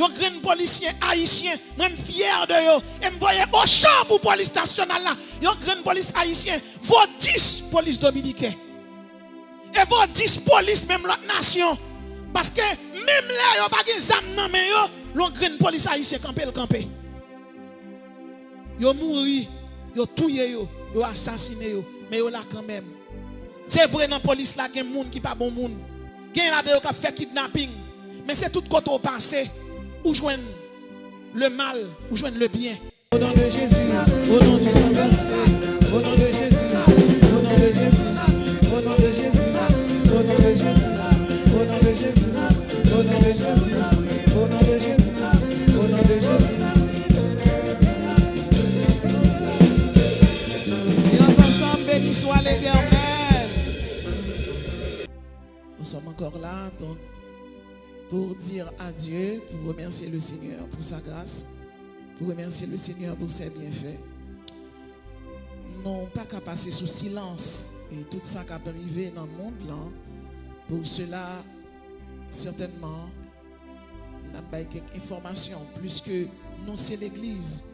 Yo grand policier haïtien, même fier de yo. Et me voyez au champ pour police nationale là. Yo grand police haïtien, vos 10 police dominicains. Et vos 10 police même l'autre nation. Parce que même là yo pas gen zam nan men yo, l'on grand police haïtien camper. Yo mouri, yo touye yo assassiné yo, mais yo là quand même. C'est vrai dans la police là gen moun qui pas bon moun. Gen là de yo qui fait kidnapping. Mais c'est tout côté au passé où joindre le mal, où joindre le bien. Au nom de Jésus, au nom du Saint-Versé, au nom de Jésus, au nom de Jésus, au nom de Jésus, au nom de Jésus, au nom de Jésus, au nom de Jésus, au nom de Jésus, au nom de Jésus. Nous ensemble, béni soit l'Éternel. Nous sommes encore là, donc, pour dire adieu, pour remercier le Seigneur pour sa grâce, pour remercier le Seigneur pour ses bienfaits. Non pas qu'à passer sous silence et tout ça qui a arrivé dans le monde là. Pour cela, certainement, on a pas quelques informations, plus que nous c'est l'Église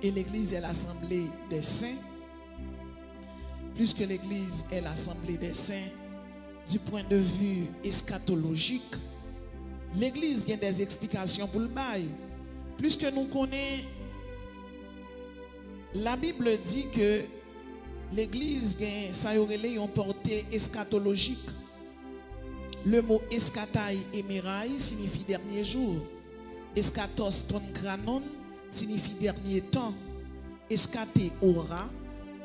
et l'Église est l'assemblée des saints. Plus que l'Église est l'assemblée des saints, du point de vue eschatologique, l'Église a des explications pour le bail. Puisque nous connaissons, la Bible dit que l'Église a une portée eschatologique. Le mot eschatai et meraï signifie dernier jour. Eschatos ton kranon signifie dernier temps. Eschaté aura,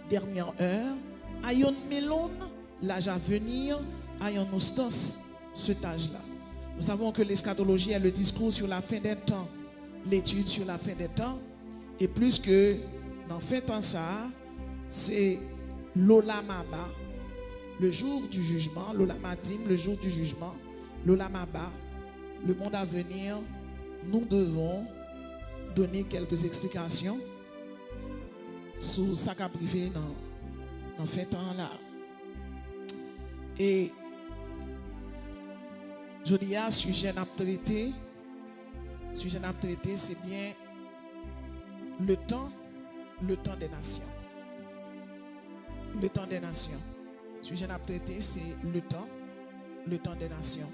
dernière heure. Ayon melon, l'âge à venir. Ayon nostos, cet âge-là. Nous savons que l'eschatologie est le discours sur la fin des temps, l'étude sur la fin des temps, et plus que dans fin temps ça, c'est l'olamaba, le jour du jugement, l'olamadim, le jour du jugement, l'olamaba, le monde à venir. Nous devons donner quelques explications sur ça qu'a privé dans fin temps là. Et je dis à sujet à traiter, c'est bien le temps des nations. Le temps des nations. Sujet à traiter, c'est le temps des nations.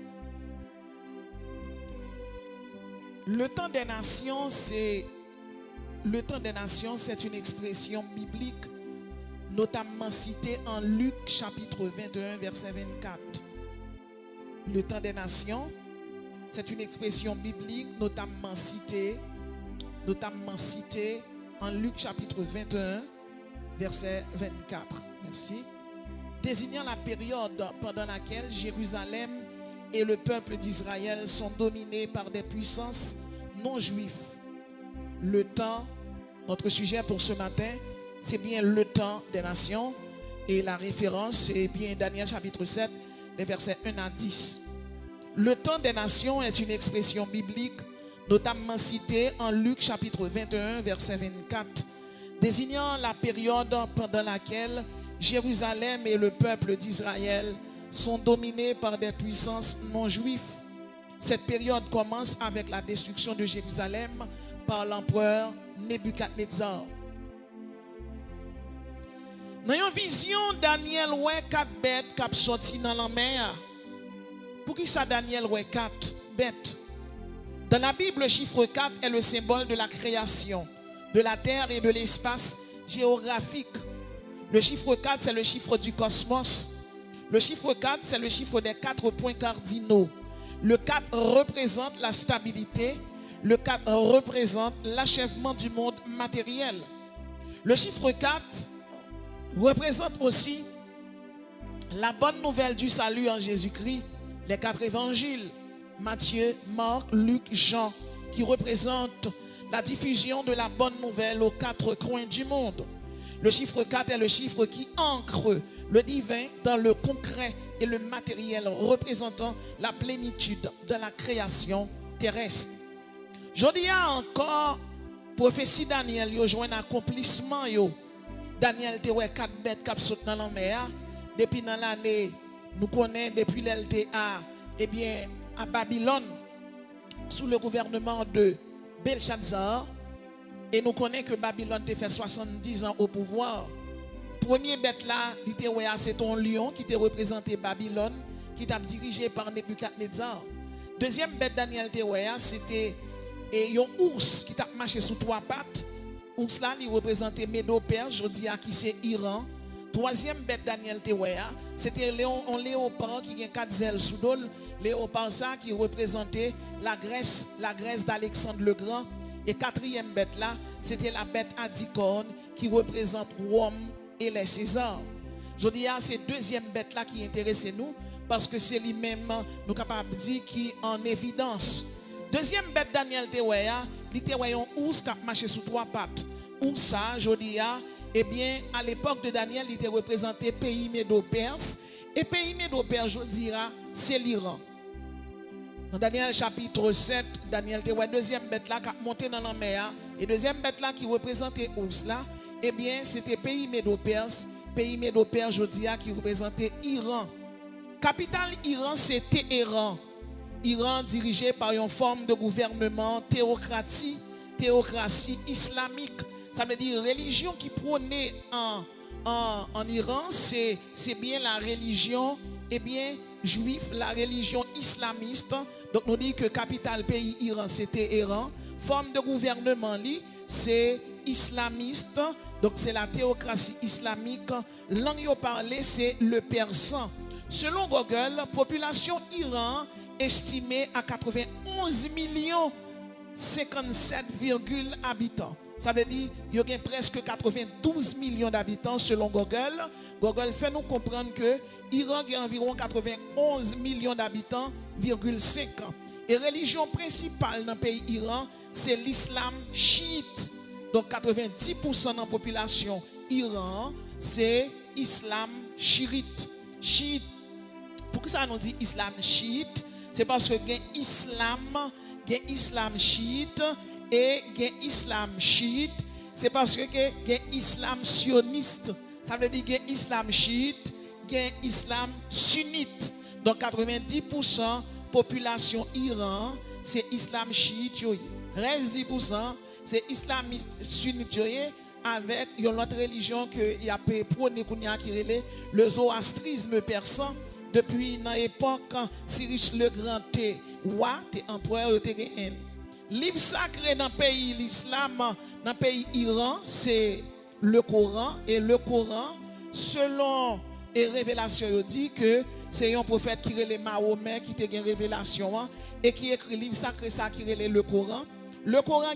Le temps des nations, c'est une expression biblique, notamment citée en Luc chapitre 21, verset 24. Le temps des nations, c'est une expression biblique notamment citée en Luc chapitre 21, verset 24. Merci. Désignant la période pendant laquelle Jérusalem et le peuple d'Israël sont dominés par des puissances non juives. Le temps, notre sujet pour ce matin, c'est bien le temps des nations. Et la référence, c'est bien Daniel chapitre 7, les versets 1 à 10. Le temps des nations est une expression biblique, notamment citée en Luc chapitre 21, verset 24, désignant la période pendant laquelle Jérusalem et le peuple d'Israël sont dominés par des puissances non juives. Cette période commence avec la destruction de Jérusalem par l'empereur Nebuchadnezzar. Dans une vision, Daniel ouais 4 bêtes qui sont sorties dans la mer. Pour qui ça Daniel ouais 4 bêtes? Dans la Bible, le chiffre 4 est le symbole de la création, de la terre et de l'espace géographique. Le chiffre 4, c'est le chiffre du cosmos. Le chiffre 4, c'est le chiffre des 4 points cardinaux. Le 4 représente la stabilité. Le 4 représente l'achèvement du monde matériel. Le chiffre 4 représente aussi la bonne nouvelle du salut en Jésus-Christ. Les 4 évangiles, Matthieu, Marc, Luc, Jean, qui représentent la diffusion de la bonne nouvelle aux 4 coins du monde. Le chiffre 4 est le chiffre qui ancre le divin dans le concret et le matériel, représentant la plénitude de la création terrestre. Je dis encore, prophétie Daniel, yo joint un accomplissement yo. Daniel te ouais 4 bêtes qui sautent dans la mer. Depuis dans l'année, nous connaissons depuis l'LTA, eh bien, à Babylone, sous le gouvernement de Belshazzar. Et nous connaissons que Babylone a fait 70 ans au pouvoir. Premier bête là, c'est un lion qui t'a représenté Babylone, qui t'a dirigé par Nebuchadnezzar. Deuxième bête Daniel Teweya, c'était un ours qui t'a marché sous 3 pattes. Ours là, il représentait Médo-Perse, je dis à qui c'est Iran. Troisième bête Daniel Teweya, c'était un léopard qui a 4 ailes sous dol. Léopard ça qui représentait la Grèce d'Alexandre le Grand. Et quatrième bête là, c'était la bête Adicorne qui représente Rome et les Césars. Je dis à ces deuxième bête là qui intéresse nous parce que c'est lui-même nous capable de dire qui est en évidence. Deuxième bête Daniel Teweya, il était un ours qui a marché sous 3 pattes. Ours ça, je dis eh bien à l'époque de Daniel, il était représenté pays Médo-Perse et pays Médo-Perse, je dirais, c'est l'Iran. Dans Daniel chapitre 7, Daniel te voit deuxième bête là qui a monté dans la mer. Et deuxième bête là qui représentait ours là, eh bien c'était pays Médo-Perse. Pays Médo-Perse, je dis, qui représentait Iran. Capitale Iran, c'est Téhéran. Iran dirigé par une forme de gouvernement théocratie islamique. Ça veut dire religion qui prônait en Iran, c'est bien la religion, eh bien, juif, la religion islamiste. Donc nous dit que capitale pays Iran c'est Téhéran, forme de gouvernement c'est islamiste, donc c'est la théocratie islamique. Langue parlée c'est le persan. Selon Google, population Iran estimée à 91 millions 57, habitants. Ça veut dire qu'il y a presque 92 millions d'habitants selon Google. Google fait nous comprendre que l'Iran a environ 91 millions d'habitants, 5. Et religion principale dans le pays Iran, c'est l'islam chiite. Donc 90% de la population Iran, c'est islam chiite. Chiite. Pourquoi ça nous dit islam chiite? C'est parce que il y a islam chiite. Et il y a islam chiite, c'est parce que il y a islam sioniste. Ça veut dire qu'il y a islam chiite, il y a islam sunnite. Donc 90% population Iran, c'est islam chiite. Reste 10%, c'est islamiste sunnite avec une autre religion que y a prôné le zoroastrisme persan. Depuis l'époque Cyrus le Grand était roi, était empereur, était gagné. Livre sacré dans le pays l'islam, dans le pays Iran, c'est le Coran. Et le Coran, selon les révélations, il dit que c'est un prophète qui est Mahomet qui a une révélation et qui écrit le livre sacré ça qui est le Coran. Le Coran a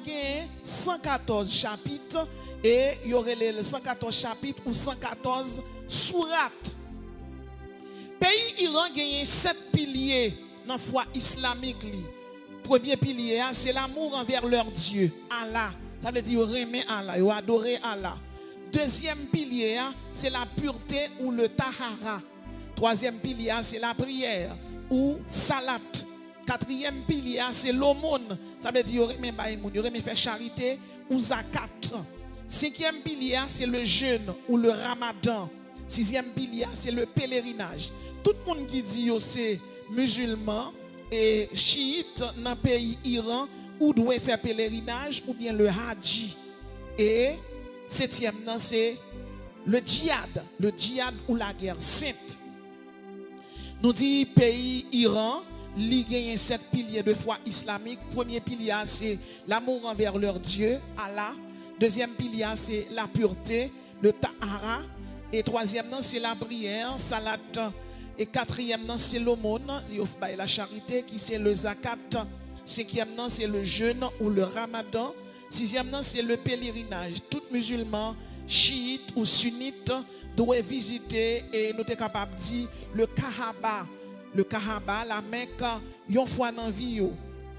114 chapitres et il y aurait les 114 chapitres ou 114 sourates. Pays Iran a 7 piliers dans la foi islamique. Premier pilier, c'est l'amour envers leur Dieu, Allah. Ça veut dire aimer Allah, adorer Allah. Deuxième pilier, c'est la pureté ou le tahara. Troisième pilier, c'est la prière ou salat. Quatrième pilier, c'est l'aumône. Ça veut dire aimer faire charité ou zakat. Cinquième pilier, c'est le jeûne ou le ramadan. Sixième pilier, c'est le pèlerinage. Tout le monde qui dit c'est musulman et chiite dans le pays Iran ou doit faire pèlerinage ou bien le hadji. Et septième c'est le djihad ou la guerre sainte. Nous dit pays Iran, il y a 7 piliers de foi islamique. Premier pilier c'est l'amour envers leur Dieu, Allah. Deuxième pilier c'est la pureté, le tahara. Et troisième c'est la prière, salat. Et quatrième c'est l'aumône, la charité qui c'est le zakat. Cinquième c'est le jeûne ou le ramadan. Sixième c'est le pèlerinage. Tout musulman, chiite ou sunnite doit visiter et nous sommes capables de dire le Kaaba. Le Kaaba, la Mecque, une fois dans la vie.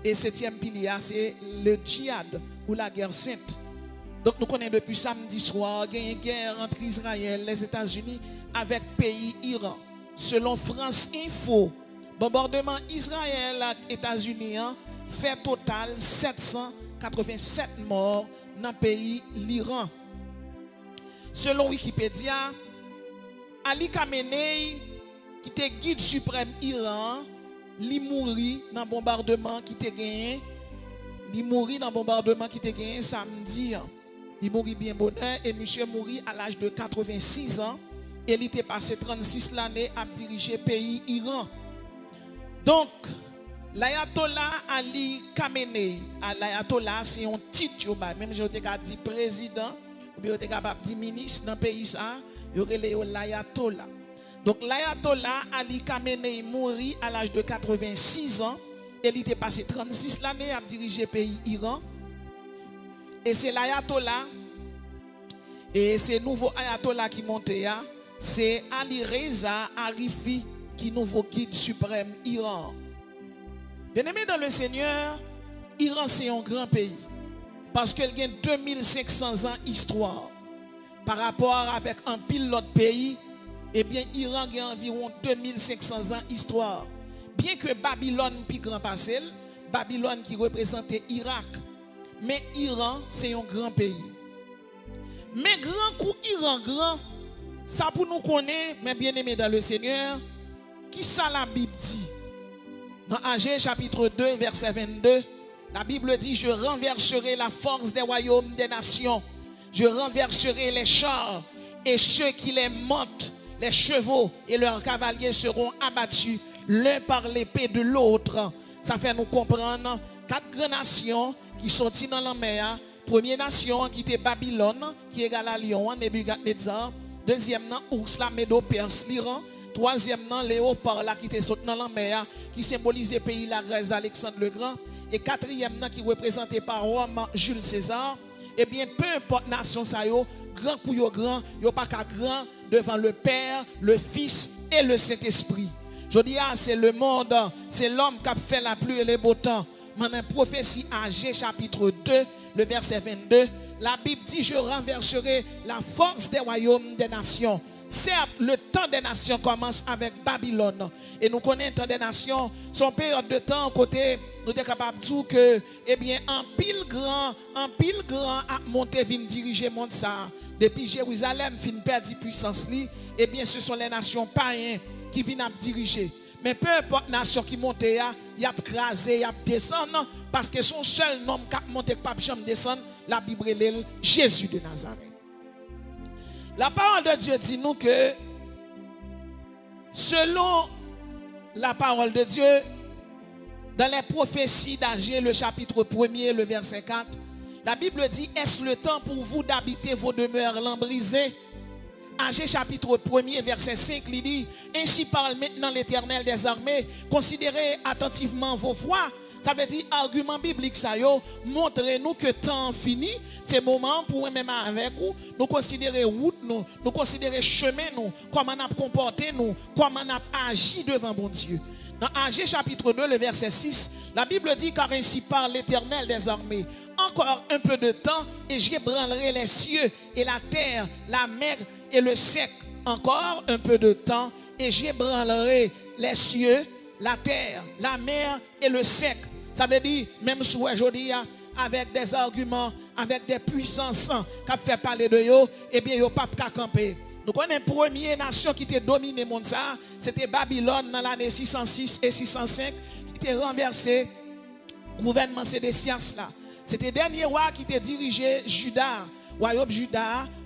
Et septième pilier c'est le djihad ou la guerre sainte. Donc nous connaissons depuis samedi soir, il y a une guerre entre Israël et les États-Unis avec le pays Iran. Selon France Info, bombardement Israël et États-Unis fait total 787 morts dans le pays l'Iran. Selon Wikipédia, Ali Khamenei, qui était guide suprême Iran, li mouri dans bombardement qui te gagné. Il mourit dans bombardement qui te gagné samedi. Il mourit bien bonheur et monsieur mourit à l'âge de 86 ans. Et il était passé 36 l'année à diriger pays Iran. Donc, l'ayatollah Ali Khamenei, l'ayatollah c'est un titre, même si je t'ai dit président, ou bien je t'ai capable de dire ministre dans le pays, il y aurait l'ayatollah. Donc, l'ayatollah Ali Khamenei mourit à l'âge de 86 ans. Et il était passé 36 l'année à diriger le pays Iran. Et c'est l'ayatollah, et c'est nouveau ayatollah qui montait, c'est Ali Reza Arifi qui est nouveau guide suprême Iran. Bien-aimé dans le Seigneur, Iran c'est un grand pays. Parce qu'il y a 2500 ans d'histoire. Par rapport avec un pile l'autre pays, eh bien Iran a environ 2500 ans d'histoire. Bien que Babylone plus grand passé, Babylone qui représentait Irak, mais Iran c'est un grand pays. Mais grand coup Iran grand, ça pour nous connaître, mais bien aimé dans le Seigneur, qui ça la Bible dit? Dans Agé chapitre 2 verset 22, la Bible dit: je renverserai la force des royaumes des nations, je renverserai les chars et ceux qui les montent, les chevaux et leurs cavaliers seront abattus l'un par l'épée de l'autre. Ça fait nous comprendre 4 grandes nations qui sont dans la mer. Première nation qui était Babylone, qui est égale à Lion, Nebuchadnezzar. Deuxième, Ours, la Médo-Perse, l'Iran. Troisième, Léopard, qui était dans la mer, qui symbolisait le pays, la Grèce d'Alexandre le Grand. Et quatrième, qui représentait par Rome, Jules César. Eh bien, peu importe nation ça yo, grand pour yo grand, yo pas qu'à grand devant le Père, le Fils et le Saint-Esprit. Je dis, c'est le monde, c'est l'homme qui a fait la pluie et le beau temps. Maintenant, prophétie Agé chapitre 2, le verset 22, la Bible dit: je renverserai la force des royaumes des nations. Certes, le temps des nations commence avec Babylone. Et nous connaissons le temps des nations, son période de temps, côté, nous sommes capables de dire que, eh bien, un pile grand a monté, vient diriger le monde ça. Depuis Jérusalem, fin perdre puissance, eh bien, ce sont les nations païennes qui viennent à diriger. Mais peu importe nation qui monte, il y a crasé, il y a descendu, parce que son seul nom qui a monté, pas jamais descendre, la Bible est Jésus de Nazareth. La parole de Dieu dit nous que, selon la parole de Dieu, dans les prophéties d'Agé, le chapitre 1er, le verset 4, la Bible dit: est-ce le temps pour vous d'habiter vos demeures lambrisées? Agé chapitre 1er, verset 5, il dit: ainsi parle maintenant l'Éternel des armées, considérez attentivement vos voies. Ça veut dire, argument biblique, ça yo, montrez-nous que temps fini, c'est moment pour même avec vous, nous considérer route, nous considérer chemin, nous, comment on a comporté, nous, comment on a agi devant bon Dieu. Dans Agé chapitre 2, le verset 6, la Bible dit: car ainsi parle l'Éternel des armées, encore un peu de temps et j'ébranlerai les cieux et la terre, la mer et le sec. Encore un peu de temps et j'ébranlerai les cieux, la terre, la mer et le sec. Ça veut dire, même si aujourd'hui, avec des arguments, avec des puissances qui fait parler de eux, eh bien, ils n'ont pas qu'à camper. Nous connaissons la première nation qui était dominée le monde, c'était Babylone dans l'année 606 et 605, qui était renversé. Le gouvernement sédécias là. C'était le dernier roi qui était dirigé Juda,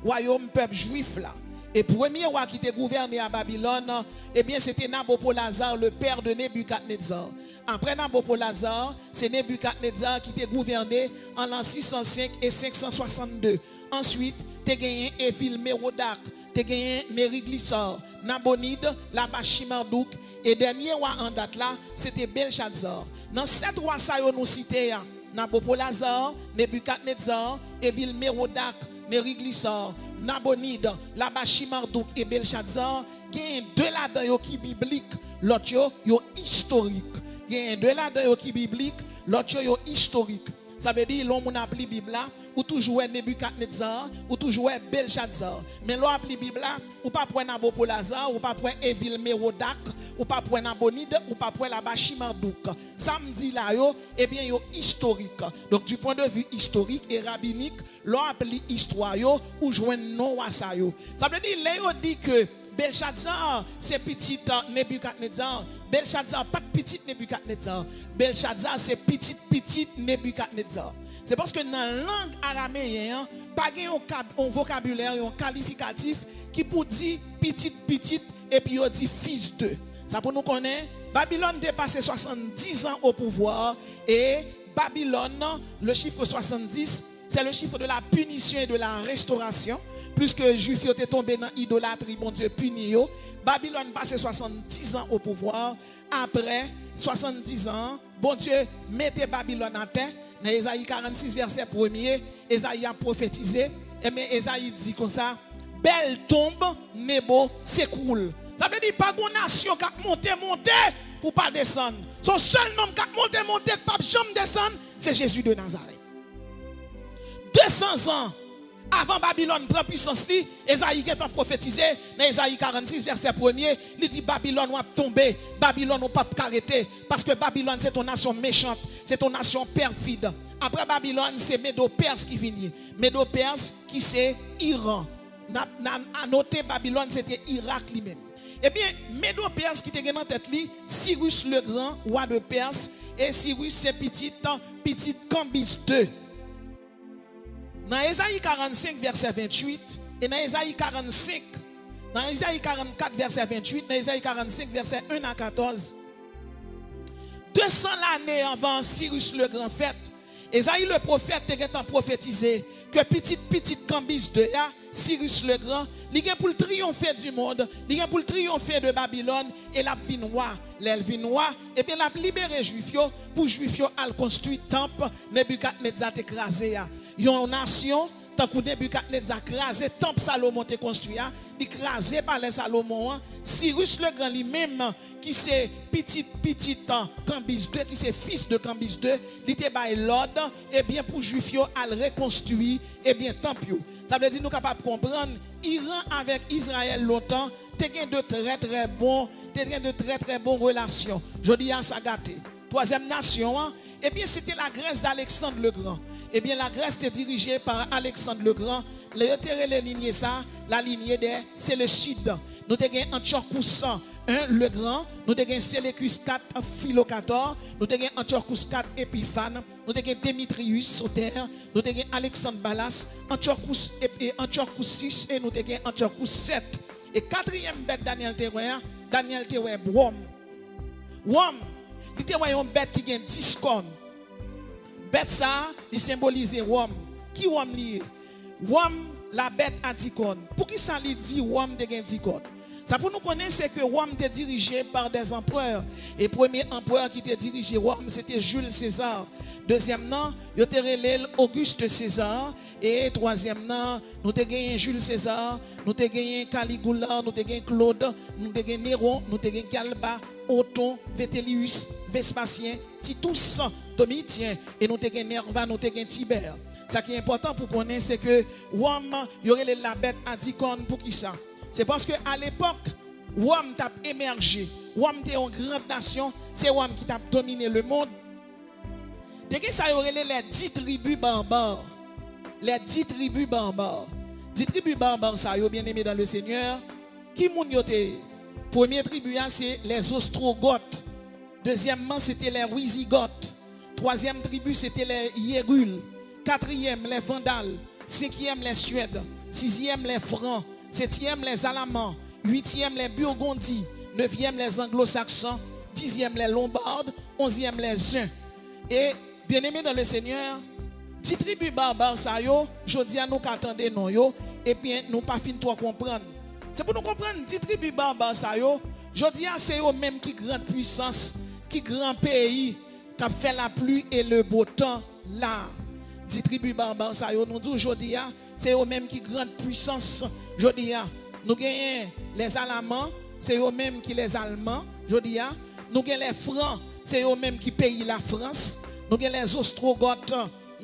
royaume peuple juif là. Et le premier roi qui était gouverné à Babylone, eh bien c'était Nabopolassar, le père de Nebuchadnezzar. Après Nabopolassar, c'est Nebuchadnezzar qui était gouverné en l'an 605 et 562. Ensuite, tu as gagné Évil-Mérodach, tu as gagné Nériglissar, Nabonide, Labachimardouk, et dernier roi en date là, c'était Belshazzar. Dans 7 rois, ça nous cité Nabopolassar, Nebuchadnezzar, Évil-Mérodach, Nériglissar, Nabonide, Labachimardouk et Belshazzar. Il y a 2 là-dedans qui biblique, l'autre yo historique. Il y a 2 là-dedans qui biblique, l'autre yo historique. Ça veut dire l'homme a appelé Bible là, ou toujours Nebuchadnezzar, ou toujours Belshazzar. Mais l'on a appelé Bible là, ou pas pour Nabopolassar, ou pas pour Évil-Mérodach, ou pas pour Nabonide, ou pas pour Labachimardouk. Samedi là yo, eh bien yo historique. Donc du point de vue historique et rabbinique, l'on a appelé histoire yo ou joindre non à ça yo. Ça veut dire là yo dit que Belshazzar, c'est petit Nebuchadnezzar. Belshazzar, pas de petit Nebuchadnezzar. Belshazzar, c'est petit Nebuchadnezzar. C'est parce que dans la langue araméenne, pas un vocabulaire, un qualificatif qui pour dire petit et puis on dit fils de. Ça pour nous connaître, Babylone dépassé 70 ans au pouvoir et Babylone, le chiffre 70, c'est le chiffre de la punition et de la restauration. Plus que les Juifs étaient tombés dans l'idolâtrie, bon Dieu punit. Babylone passé 70 ans au pouvoir. Après 70 ans, bon Dieu mettez Babylone en terre. Dans Ésaïe 46, verset 1er, Ésaïe a prophétisé. Et bien Ésaïe dit comme ça, belle tombe, Nebo s'écroule. Ça veut dire pas une nation qui a monté pour pas descendre. Son seul nom qui a monté pas jamais descendre, c'est Jésus de Nazareth. 200 ans avant Babylone prend puissance, Ésaïe qui est prophétisé, dans Ésaïe 46, verset 1er, il dit Babylone va tomber, Babylone va pas arrêter, parce que Babylone c'est une nation méchante, c'est une nation perfide. Après Babylone, c'est Médo-Perse qui vient. Médo-Perse qui c'est Iran. À noter Babylone, c'était Irak lui-même. Eh bien, Médo-Perse qui était en tête, Cyrus le Grand, roi de Perse, et Cyrus c'est petit Cambis II. Dans Ésaïe 45, verset 28, et dans Ésaïe 45, dans Ésaïe 44, verset 28, dans Ésaïe 45, verset 1 à 14, 200 l'année avant Cyrus le Grand fête, Ésaïe le prophète a prophétisé que petit Cambis de Cyrus le Grand, il vient pour triompher du monde, il vient pour triompher de Babylone, et la vinois, et bien la libérer Juifs pour Juifs à construire temple, Nebuchadnezzar écrasé. Une nation, tant que Nebuchadnezzar crasé, temple Salomon te construit, il crasé par les Salomon. Cyrus le Grand lui-même, qui c'est petit Cambis II, qui c'est fils de Cambis II, il était by l'ordre, et bien pour Juifs à le reconstruire, et bien temple. Ça veut dire nous capables de comprendre, Iran avec Israël longtemps, tu as de très bons relations. Je dis à ça gâté. Troisième nation, eh bien c'était la Grèce d'Alexandre le Grand. Eh bien la Grèce était dirigée par Alexandre le Grand. Les lignée ça, la lignée c'est le sud. Nous avons Antiochus I le Grand, nous avons Séleucus IV Philocator, nous avons Antiochus IV Épiphane, nous avons Démétrius Soter, nous avons Alexandre Balas, Antiochus VI et nous avons Antiochus VII. Et quatrième bête Daniel Terroir, Rome. Rome, il était une bête qui a 10 cornes. Bête ça, il symbolise Rome. Qui Rome lié? Rome, la bête a 10 cornes. Pour qui ça lui dit Rome de 10 cornes? Ça pour nous connaître, c'est que Rome était dirigé par des empereurs. Et le premier empereur qui était dirigé Rome, c'était Jules César. Deuxième nom, il était Auguste César. Et troisième nom, nous avons gagné Jules César, nous avons gagné Caligula, nous avons gagné Claude, nous avons gagné Néron, nous avons gagné Galba, Othon, Vitellius, Vespasien, Titus, Domitien, et nous avons gagné Nerva, nous avons gagné Tibère. Ce qui est important pour connaître, c'est que Rome, il y aurait la bête à 10 cornes pour qui ça? C'est parce qu'à l'époque, Rome t'a émergé. Rome était une grande nation. C'est Rome qui t'a dominé le monde. Dès que ça y aurait les 10 tribus barbares. Les 10 tribus barbares. 10 tribus barbares, ça y est bien aimé dans le Seigneur. Qui moun yote? Première tribu, c'est les Ostrogoths. Deuxièmement, c'était les Wisigoths. Troisième tribu, c'était les Hierules. Quatrième, les Vandales. Cinquième, les Suèdes. Sixième, les Francs. Septième, les Alamans. Huitième, les Burgondis. Neuvième, les Anglo-Saxons. Dixième, les Lombards. Onzième, les Huns. Et bien aimé dans le Seigneur, 10 tribus barbares, ça yo, je dis à nous qu'attendez non yo, et bien nous pas fin trop comprendre. C'est pour nous comprendre 10 tribus barbares, ça yo, je dis à c'est eux même qui grande puissance, qui grand pays, qui a fait la pluie et le beau temps là. 10 tribus barbares, ça yo, nous disons aujourd'hui, c'est eux même qui grande puissance. Je dis, nous gagnons les Allemands, c'est eux même qui les Allemands. Je dis, nous gagnons les Francs, c'est eux même qui payent la France. Nous gagnons les Ostrogoths,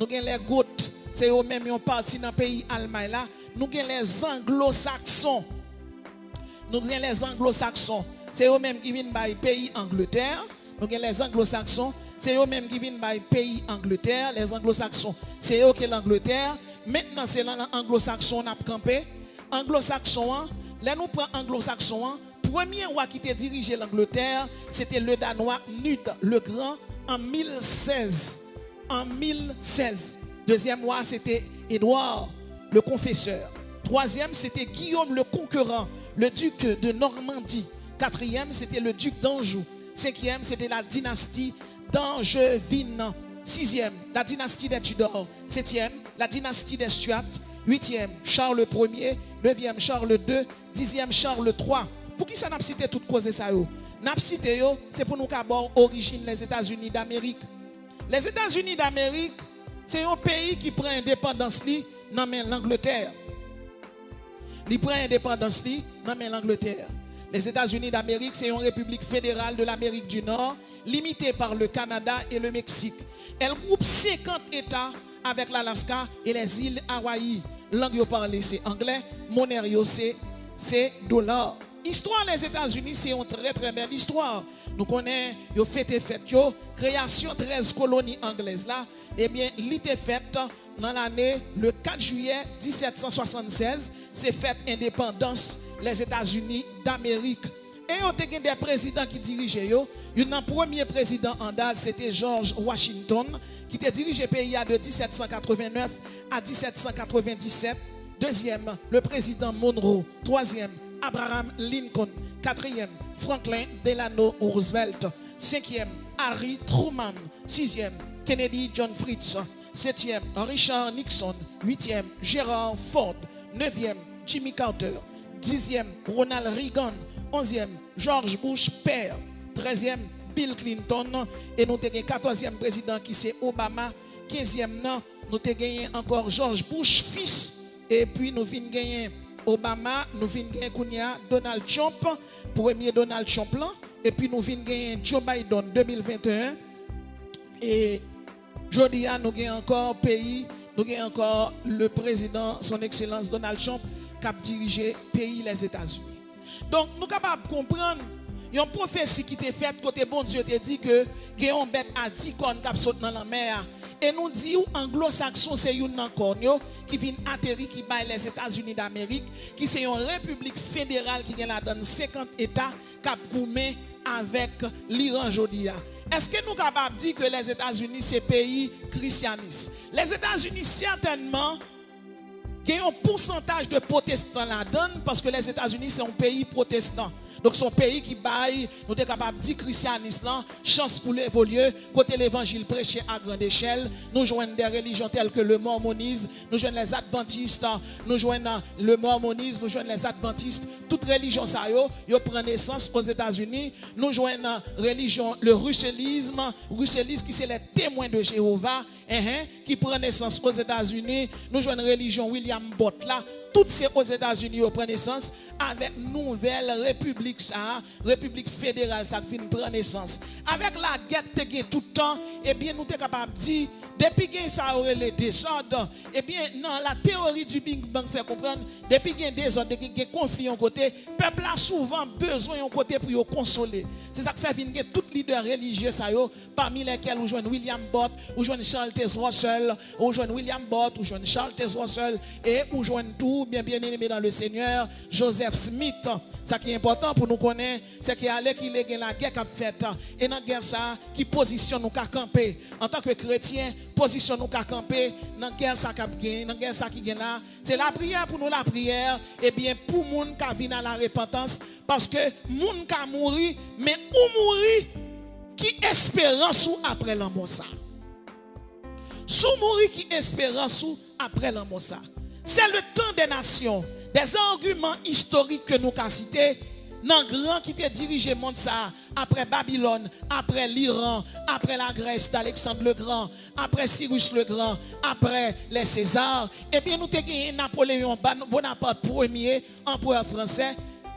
nous gagnons les Goths, c'est eux même qui ont parti dans le pays Allemagne là. Nous gagnons les Anglo-Saxons. Nous gagnons les Anglo-Saxons, c'est eux même qui viennent du pays Angleterre. Nous gagnons les Anglo-Saxons, c'est eux même qui viennent du pays Angleterre. Les Anglo-Saxons, c'est eux qui sont l'Angleterre. Maintenant, c'est l'anglo-saxon qui a campé. Anglo-saxon, là nous prenons anglo-saxon, premier roi qui a dirigé l'Angleterre, c'était le Danois Knud le Grand en 1016. En 1016. Deuxième roi, c'était Édouard le Confesseur. Troisième, c'était Guillaume le Conquérant, le duc de Normandie. Quatrième, c'était le duc d'Anjou. Cinquième, c'était la dynastie d'Angevine. Sixième, la dynastie des Tudors. Septième, la dynastie des Stuarts. Huitième, Charles Ier. Neuvième, Charles II. Dixième, Charles III. Pour qui ça n'a pas cité toutes causes ça yo? N'a pas cité yo, c'est pour nous qu'abord origine les États-Unis d'Amérique. Les États-Unis d'Amérique, c'est un pays qui prend indépendance dans l'Angleterre. Il prend indépendance dans l'Angleterre. Les États-Unis d'Amérique, c'est une république fédérale de l'Amérique du Nord, limitée par le Canada et le Mexique. Elle groupe 50 États avec l'Alaska et les îles Hawaï. Langue parlée, c'est anglais. Monnaie, c'est dollar. Histoire des États-Unis, c'est une très très belle histoire. Nous connaissons, yo fête, création 13 colonies anglaises là, eh bien, l'ité faite dans l'année, le 4 juillet 1776, c'est fête indépendance les États-Unis d'Amérique. Et il y a des présidents qui dirigeaient. Le premier président en date, c'était George Washington, qui a dirigé le pays de 1789 à 1797. Deuxième, le président Monroe. Troisième, Abraham Lincoln. Quatrième, Franklin Delano Roosevelt. Cinquième, Harry Truman. Sixième, Kennedy John Fritz. Septième, Richard Nixon. Huitième, Gerald Ford. Neuvième, Jimmy Carter. Dixième, Ronald Reagan. Onzième, George Bush père. 13e, Bill Clinton. Et nous avons un 14e président qui c'est Obama. 15e, nous avons encore George Bush fils. Et puis nous venons gagner Obama, nous venons gagner Donald Trump, premier Donald Trump là. Et puis nous venons gagner Joe Biden 2021. Et aujourd'hui, nous avons encore pays, nous avons encore le président, son excellence Donald Trump, qui a dirigé le pays les États-Unis. Donc, nous sommes capables de comprendre. Il y a une prophétie qui était faite côté bon Dieu te dit que il y a une bête à 10 cornes qui saute dans la mer. Et nous disons anglo-saxon c'est une corne qui vient atterrir qui bat les États-Unis d'Amérique, qui c'est une république fédérale qui vient là dans 50 États qui a goumé avec l'Iran aujourd'hui. Est-ce que nous sommes capables de dire que les États-Unis c'est pays christianisme? Les États-Unis certainement il y a un pourcentage de protestants là-dedans parce que les États-Unis c'est un pays protestant. Donc son pays qui baille, nous sommes capables de dire christianisme, chance pour l'évoluer, côté l'évangile prêché à grande échelle, nous joignons des religions telles que le mormonisme, nous joignons les adventistes, nous joignons le mormonisme, nous joignons les adventistes, toute religion ça yo prend naissance aux États-Unis, nous joignons religion le russellisme qui c'est les témoins de Jéhovah, qui prend naissance aux États-Unis, nous joignons religion William Bott là, toutes ces aux États-Unis au prend naissance avec nouvelle république ça, république fédérale ça qui prend naissance. Avec la guerre tout le temps, eh bien nous sommes capables de dire depuis que ça aurait les désordres, eh bien non, la théorie du Big Bang fait comprendre depuis qu'il y a des désordres, qu'il y a conflit en côté, peuple a souvent besoin en côté pour le consoler. C'est ça qui fait venir tous les leaders religieux ça yo, parmi lesquels on joue William Bott, on joue Charles Taze Russell, on joue William Bott, on joue Charles Taze Russell et on joue tout bien aimé dans le Seigneur, Joseph Smith. Ça qui est important pour nous connaître, c'est qu'il y a la guerre qui a fait et dans la guerre ça qui positionne nous qu'à camper en tant que chrétien, positionne nous qu'à camper dans la guerre ça qui dans guerre ça qui là, c'est la prière pour nous la prière et bien pour monde qui vient à la repentance parce que monde qui mourir mais ou mourir qui espérance ou après la mort ça. Sous mourir qui espérance ou après la mort ça. C'est le temps des nations, des arguments historiques que nous avons cités, dans grand qui te dirigé le monde ça, après Babylone, après l'Iran, après la Grèce d'Alexandre le Grand, après Cyrus le Grand, après les Césars, et bien nous avons gagné Napoléon Bonaparte premier, empereur français,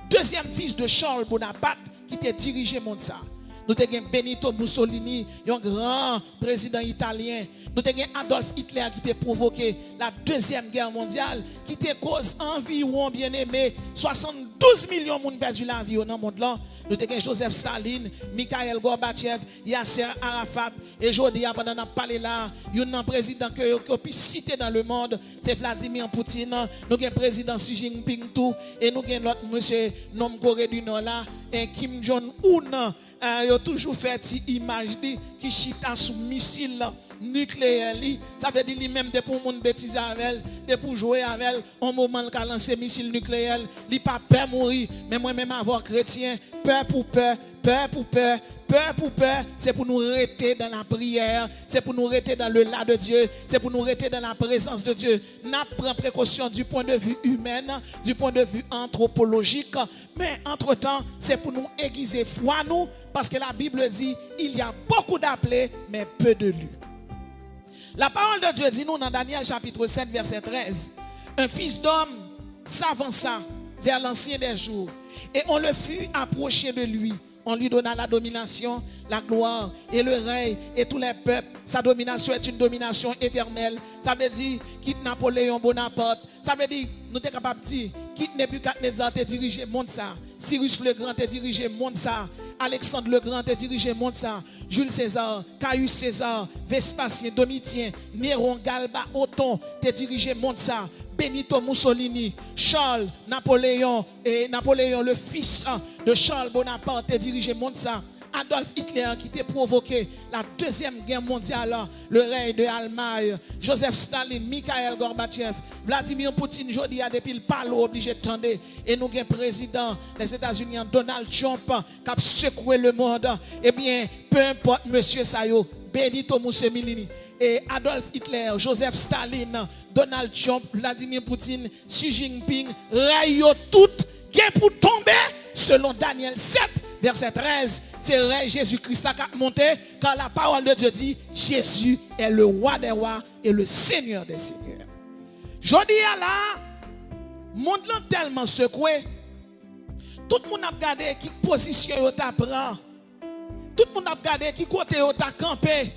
deuxième fils de Charles Bonaparte qui te dirigé le monde ça. Nous avons Benito Mussolini, un grand président italien. Nous avons Adolf Hitler qui a provoqué la Deuxième Guerre mondiale, qui a causé environ, bien aimé, 72 12 millions de monde perdu la vie dans le monde là. Nous avons Joseph Staline, Mikhail Gorbatchev, Yasser Arafat. Et aujourd'hui, pendant qu'on parlé là, il y a un président que vous pouvez citer dans le monde, c'est Vladimir Poutine. Nous avons le président Xi Jinping tout. Et nous avons l'autre monsieur, nom Corée du Nord là, Kim Jong-un. Il a toujours fait une image qui chita sous missile nucléaire. Ça veut dire lui-même de pour monde bêtise avec de pour jouer avec elle, au moment où il a lancé missile nucléaire, il n'a pas peur de mourir. Mais moi-même, avoir chrétien, peur pour peur, peur pour peur, peur pour peur, c'est pour nous rester dans la prière, c'est pour nous rester dans le là de Dieu, c'est pour nous rester dans la présence de Dieu. N'a pris précaution du point de vue humain, du point de vue anthropologique, mais entre-temps, c'est pour nous aiguiser foi nous, parce que la Bible dit, il y a beaucoup d'appelés, mais peu de lus. La parole de Dieu dit nous dans Daniel chapitre 7 verset 13, un fils d'homme s'avança vers l'ancien des jours et on le fut approché de lui. On lui donna la domination, la gloire et le règne et tous les peuples. Sa domination est une domination éternelle. Ça veut dire quitte Napoléon Bonaparte. Ça veut dire nous sommes capables de dire quitte Nebuchadnezzar te diriger le monde ça. Cyrus le Grand te diriger le monde ça. Alexandre le Grand te diriger le monde ça. Jules César, Caius César, Vespasien, Domitien, Néron, Galba, Othon te diriger le monde ça. Benito Mussolini, Charles, Napoléon et Napoléon le fils de Charles Bonaparte te diriger le monde ça. Adolf Hitler qui t'a provoqué la deuxième guerre mondiale, le règne de Allemagne, Joseph Staline, Mikhail Gorbatchev, Vladimir Poutine, aujourd'hui a depuis le palo obligé de tendre. Et nous avons président des États-Unis, Donald Trump, qui a secoué le monde. Eh bien, peu importe, monsieur Sayo, Benito Mussolini, et Adolf Hitler, Joseph Staline, Donald Trump, Vladimir Poutine, Xi Jinping, rayo tout, qui pour tomber, selon Daniel 7, verset 13, c'est rey Jésus-Christ qui a monté, car la parole de Dieu dit, Jésus est le roi des rois et le Seigneur des seigneurs. Je dis là, le monde est tellement secoué, tout le monde a regardé qui position il prend. Tout le monde a regardé qui côté il a campé.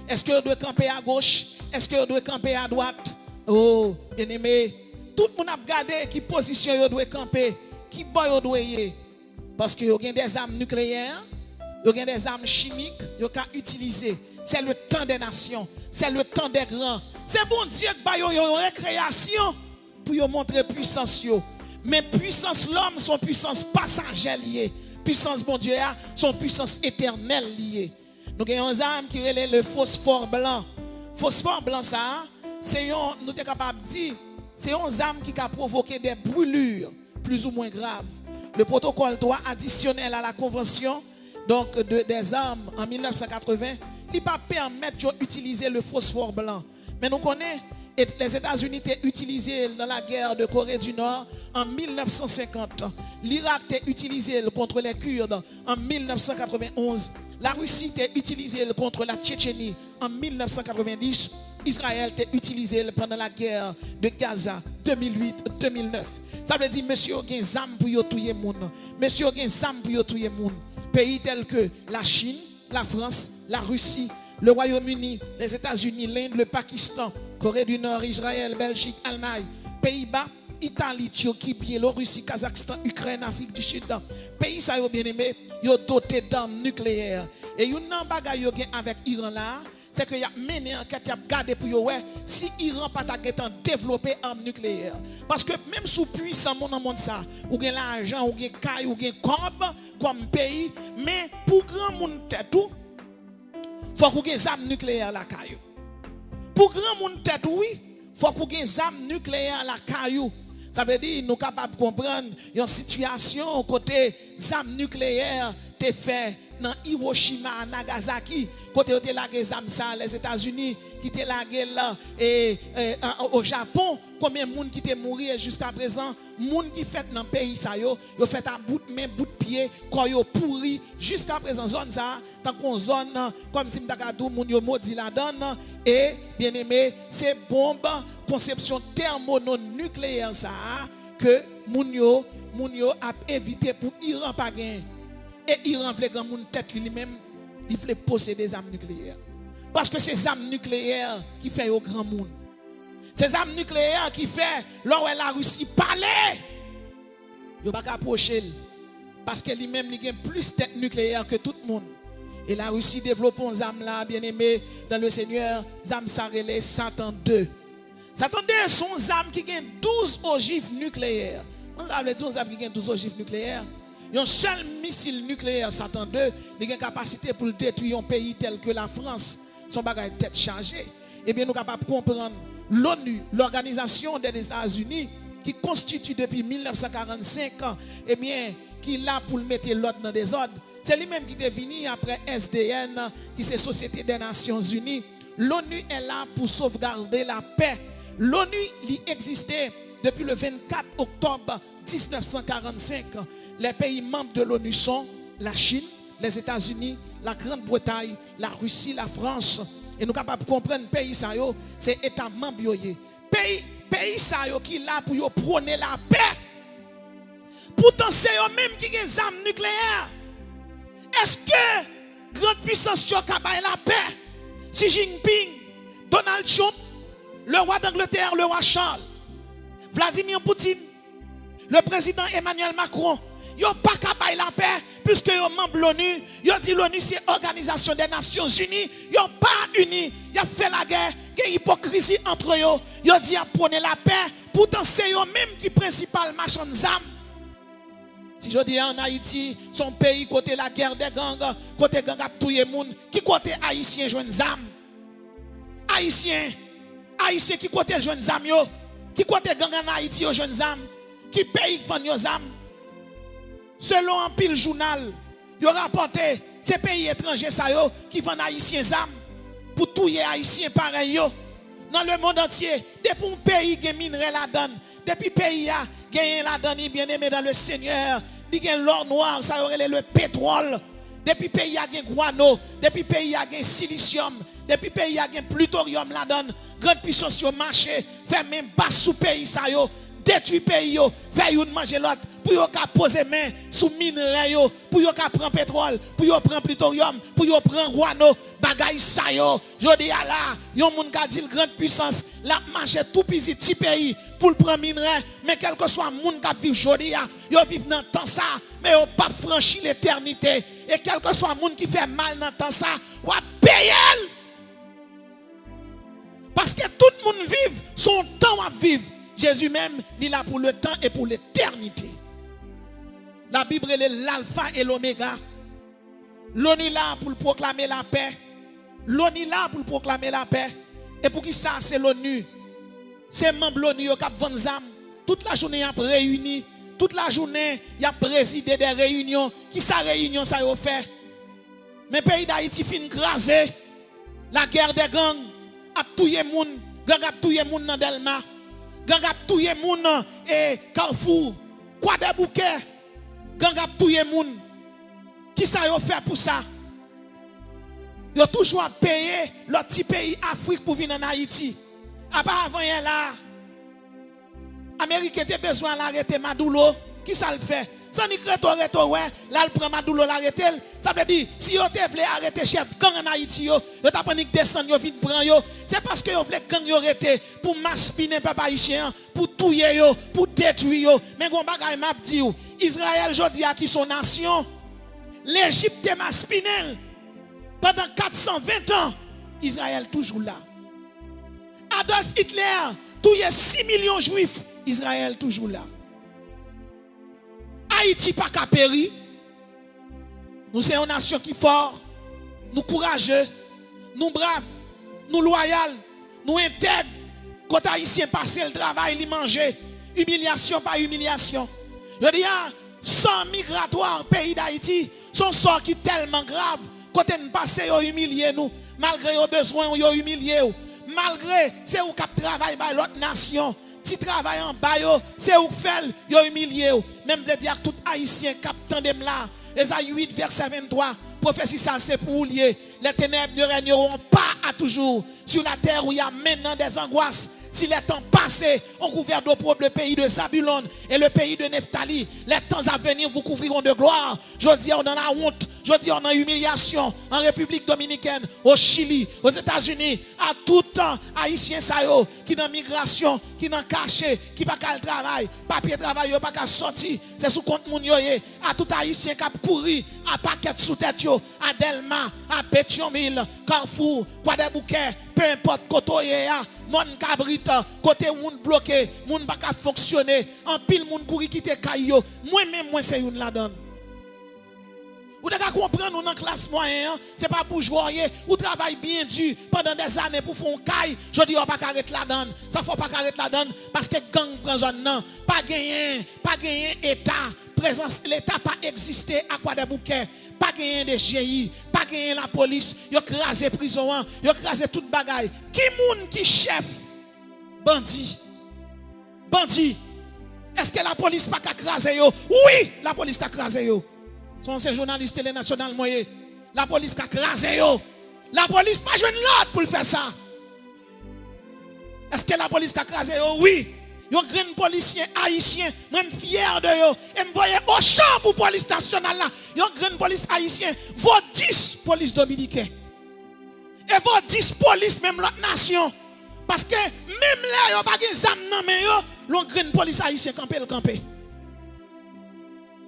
Est-ce que vous doit camper à gauche? Est-ce que vous doit camper à droite? Oh, bien aimé. Tout le monde a regardé qui position il doit camper. Qui boy il doit y. Parce que vous avez des armes nucléaires, vous avez des armes chimiques, vous avez utiliser. C'est le temps des nations. C'est le temps des grands. C'est bon Dieu qui a une récréation pour vous montrer puissance. Mais puissance l'homme, son puissance passagère liée. Puissance bon Dieu, son puissance éternelle liée. Nous avons une arme qui relève le phosphore blanc. Phosphore blanc, ça, c'est nous sommes capables de dire, c'est une arme qui a provoqué des brûlures plus ou moins graves. Le protocole 3 additionnel à la convention donc, des armes en 1980, il ne pas permettre d'utiliser le phosphore blanc. Mais nous connaissons, les États-Unis ont utilisé dans la guerre de Corée du Nord en 1950. L'Irak a utilisé contre les Kurdes en 1991. La Russie a utilisé contre la Tchétchénie en 1990. Israël a utilisé pendant la guerre de Gaza 2008-2009. Ça veut dire, monsieur, il y a des armes pour tuer les gens. Monsieur, il y a des armes pour tuer les gens. Pays tels que la Chine, la France, la Russie, le Royaume-Uni, les États-Unis, l'Inde, le Pakistan, Corée du Nord, Israël, Belgique, Allemagne, Pays-Bas, Italie, Turquie, Biélorussie, Kazakhstan, Ukraine, Afrique du Sud. Pays ça yo bien aimé, yo doté d'armes nucléaires. Et yon nan bagay yo gen avec Iran là, c'est que y a mené enquête, y a gardé pour yo ouais, si Iran pas ta getan développer armes nucléaires. Parce que même sous puissant mon monde ça, ou gen l'argent, ou gen kay, ou gen comme pays, mais pour grand monde tête tout, faut qu'on ait des armes nucléaires la caillou. Pour grand monde tête oui, faut qu'on ait des armes nucléaires la caillou. Ça veut dire nous capables de comprendre une situation côté armes nucléaires te fait dans Hiroshima, Nagasaki, côté où te lagué armes ça les États-Unis qui te lagué là et au Japon, combien de monde qui te mourir jusqu'à présent, monde qui fait dans pays ça yo fait à bout de main, bout de pied, quand yo pourri jusqu'à présent zone ça, tant qu'on zone comme si m'takadou moun yo maudit la donne et bien aimé, c'est bombe conception thermonucléaire ça que moun yo a évité pour Iran pas gagner. Et Iran veut grand moun tête lui-même, il veut posséder des armes nucléaires. Parce que c'est ces armes nucléaires qui fait au grand monde. Ces armes nucléaires qui fait là où la Russie parlait. Yo pas approcher parce que lui-même il a plus de tête nucléaire que tout le monde. Et la Russie développe une arme là, bien aimé, dans le Seigneur, arme ça relève Satan 2. Satan 2 sont armes qui ont 12 ogives nucléaires. On a 12 armes qui ont 12 ogives nucléaires. Il y a un seul missile nucléaire Satan 2, il a une capacité pour détruire un pays tel que la France. Son bagage tête chargée. Eh bien, nous sommes capables de comprendre l'ONU, l'Organisation des États-Unis, qui constitue depuis 1945, eh bien, qui est là pour mettre l'ordre dans des ordres. C'est lui-même qui est venu après SDN, qui c'est Société des Nations Unies. L'ONU est là pour sauvegarder la paix. L'ONU existait depuis le 24 octobre 1945. Les pays membres de l'ONU sont la Chine, les États-Unis, la Grande-Bretagne, la Russie, la France. Et nous sommes capables de comprendre pays ça c'est État membre pays ça qui est là pour prôner la paix. Pourtant c'est eux même qui ont des armes nucléaires. Est-ce que grande puissance qui a la paix? Xi Jinping, Donald Trump, le roi d'Angleterre, le roi Charles, Vladimir Poutine, le président Emmanuel Macron, ils n'ont pas capable la paix puisque ils sont membres de l'ONU. Ils ont dit l'ONU c'est l'Organisation des Nations Unies. Ils n'ont pas unis. Ils ont fait la guerre. Il y a hypocrisie entre eux. Ils ont dit prenez la paix. Pourtant c'est eux-mêmes qui principal machin d'armes. Si je dis en Haïti, son pays côté la guerre des gangs, côté gang a tout le monde, qui côté haïtien joine zam? Haïtien qui côté joine zam yo? Qui côté gang en Haïti yo joine zam? Qui pays vend yo zam? Selon un pile journal, yo rapporté ces pays étrangers ça yo qui vendent haïtiens zam pour touyer haïtiens pareil yo. Dans le monde entier, depuis un pays qui minerai la donne, depuis pays a gagné la donne bien aimé dans le Seigneur, il y a l'or noir, ça aurait le pétrole. Depuis pays a gagné guano, depuis pays a gagné silicium, depuis pays a gagné plutonium la donne, grande puissance au marché, fait même bas sous pays ça yo, détruit pays yo, fait une manger l'autre pour yo ka poser main sous minerai yo, pour yo ka prendre pétrole, pour yo prendre plutonium, pour yo prendre guano, bagay ça yo. Jodi a là, yon moun ka dit grande puissance, la marché tout petit pays pour le prendre minerai, mais quel que soit moun ka vivre jodi a, yo vivent dans temps ça, mais yo pas franchi l'éternité. Et quel que soit moun qui fait mal dans temps ça, ou payer. Parce que tout le monde vive son temps à vivre. Jésus même, il est là pour le temps et pour l'éternité. La Bible est l'alpha et l'oméga. L'ONU est là pour proclamer la paix. L'ONU est là pour proclamer la paix. Et pour qui ça, c'est l'ONU. C'est membre de l'ONU qui ont des âmes. Toute la journée, ils ont réuni. Toute la journée, ils ont présidé des réunions. Qui ça réunion, ça a fait? Mais le pays d'Haïti fin crasé. La guerre des gangs a tué les gens. Gang a tué les gens dans Delma. Gang a tué les gens et Carrefour. Quoi des bouquets? Gang a tué les gens. Qui ça a fait pour ça? Ils ont toujours payé leur petit pays Afrique pour venir en Haïti. Avant, il y a là. Amérique était besoin d'arrêter Maduro. Qui ça le fait? Ça n'y reto ouais, là il prend Maduro l'arrêter. Ça veut dire si vous voulez arrêter chef gang en Haïti yo, vous t'a pas ni descendre yo vinn prendre yo. C'est parce que vous voulez gang yo arrêter pour maspiner peuple haïtien, pour tuer yo, pour détruire yo. Mais gon bagay m'a dit ou, Israël jodi a qui son nation. L'Égypte est maspiné. Pendant 420 ans, Israël toujours là. Adolf Hitler tué 6 millions de juifs, Israël toujours là. Haïti pas qu'à périr. Nous sommes une nation qui est forte, nous courageux, nous braves, nous loyaux, nous intègres. Quand Haïtien passe le travail, il mange. Humiliation par humiliation. Je dis, sans migratoire, pays d'Haïti, son sort qui est tellement grave. Quand nous passons, ils humilié nous. Malgré nos besoins, ils humilié. Malgré, c'est où qui travaille par l'autre nation. Si travail en bas, c'est où fait, yo humilié. Même le dire tout haïtien captant dem là. Ésaïe 8 verset 23. Prophétie ça c'est pour lier. Les ténèbres ne régneront pas à toujours sur la terre où il y a maintenant des angoisses. Si les temps passés ont couvert d'opprobre le pays de Zabulon et le pays de Nephtali, les temps à venir vous couvriront de gloire. Je dis dans la honte, Je dis, on a humiliation en République Dominicaine, au Chili, aux États-Unis, à tout temps, haïtiens ça yo, qui dans migration, qui dans caché, qui pas qu'à travail, papier travail yo pas qu'à sortir, c'est sous compte moun yo ye, à tout haïtien qui a couru, à paquet sous tête yo, à Delma, à Pétionville, Carrefour, Croix des Bouquets, peu importe côté ye a, mon cabrit, côté moun bloqué, moun pas qu'à fonctionner, en pile moun pour quitter caillou, moi-même moi c'est une la donne. Vous devez comprendre, nous dans la classe moyenne, ce n'est pas pour jouer, ou travaille bien dur pendant des années pour faire un caille. Je dis, on ne peut pas arrêter la donne. Ça ne faut pas arrêter la donne parce que gang prend zone non. Pas gagner État. Présence, l'État pas existé à quoi des bouquets. Pas gagner des GI. Pas gagner la police. Ils ont crasé prison. Ils ont crasé toute bagaille. Qui moun qui chef? Bandit. Bandit. Est-ce que la police pas crasé yo? Oui, la police a crasé yo. Son journaliste télé national moyen. La police a crasé yo. La police pas joué l'autre pour faire ça. Est-ce que la police a crasé yo? Oui. Yo grand policier haïtien, même fier de yo. Et me voyez au champ pour police nationale là. Yo grand police haïtien, vos 10 police dominicains. Et vos 10 police même l'autre nation. Parce que même là yo pas gen zam nan men yo, l'on grand police haïtien campé.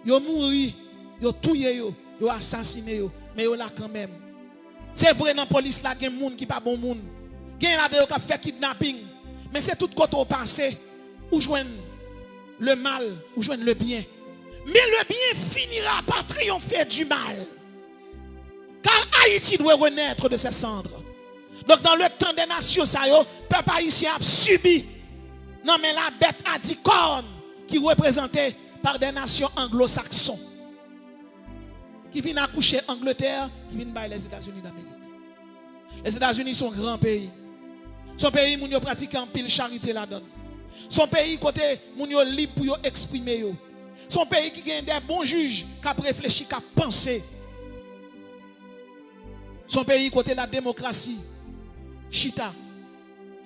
Yo mouri. Yo touye yo, yo assassiné yo, mais yo là quand même. C'est vrai dans la police là, il y a des gens qui pas bon monde. Il y a des gens qui fait kidnapping. Mais c'est tout côté au passé où joindre le mal, où joindre le bien. Mais le bien finira par triompher du mal. Car Haïti doit renaître de ses cendres. Donc dans le temps des nations, ça yo, peuple haïtien a subi. Non mais la bête a dit corne qui est représentée par des nations anglo-saxons. Qui viennent accoucher Angleterre, qui viennent bailler les États-Unis d'Amérique. Les États-Unis sont un grand pays. Son pays, moun yo pratique en pile charité là-dedans. Son pays, côté, moun yo libre pour yo exprimer yo. Son pays qui gagne des bons juges, qui a réfléchi, qui a pensé. Son pays, côté la démocratie, chita.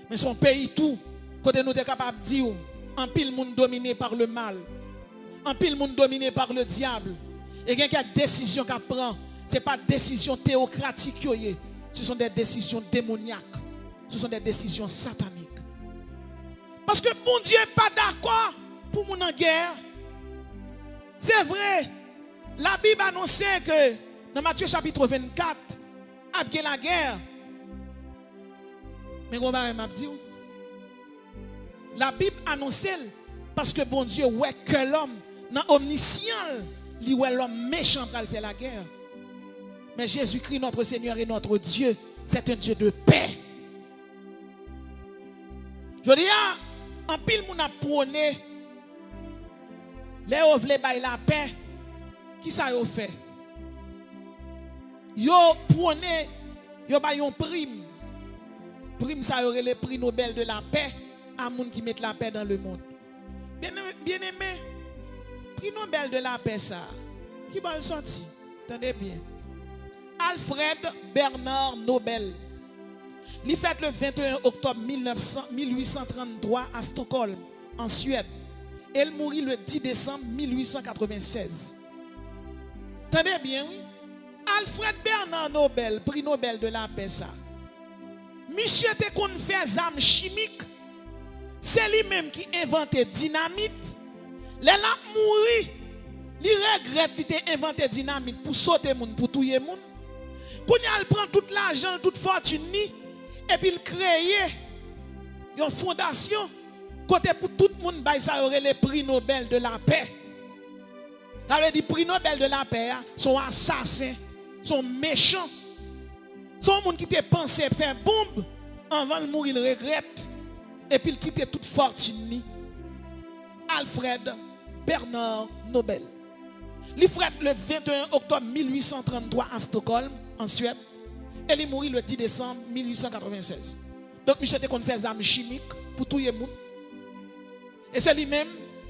Mais son pays, tout, côté nous sommes capables de dire, en pile moun dominé par le mal. En pile moun dominé par le diable. Et quelques décisions qu'elle prend, ce n'est pas des décisions théocratiques, ce sont des décisions démoniaques, ce sont des décisions sataniques. Parce que mon Dieu n'est pas d'accord pour mon en guerre. C'est vrai, la Bible annonce que dans Matthieu chapitre 24, après la guerre, mais on va dire, la Bible annonce parce que bon Dieu, ouais que l'homme, dans omniscient, lui ouais l'homme méchant pour faire la guerre. Mais Jésus-Christ, notre Seigneur et notre Dieu, c'est un Dieu de paix. Je dis, en pile, moun a prôné, les ovle bay la paix, qui ça yo fait? Yo prôné, yo bay yon prime. Prime ça aurait le prix Nobel de la paix à moun qui met la paix dans le monde. Bien aimé, prix Nobel de la paix ça, qui va le sentir? Attendez bien. Alfred Bernard Nobel. Il fait le 21 octobre 1833 à Stockholm, en Suède. Elle mourit le 10 décembre 1896. Attendez bien, oui. Alfred Bernard Nobel, prix Nobel de la paix ça. Monsieur te kon fait armes chimiques. C'est lui-même qui inventé dynamite. Les la mouri. Il regrette qu'il ait inventé dynamite pour sauter moun, pour tuer moun. Quand il prend tout l'argent, toute fortune et puis il crée une fondation côté pour tout le monde, ça aurait le prix Nobel de la paix. Ça veut dire prix Nobel de la paix sont assassins, sont méchants. Sont gens qui te pensé faire bombe avant de mourir, il regrette et puis il quitte toute fortune. Alfred Bernard Nobel. Il fait le 21 octobre 1833 à Stockholm, en Suède, et il mourit le 10 décembre 1896. Donc, monsieur était qu'on fait des armes chimiques pour tout le monde. Et c'est lui-même,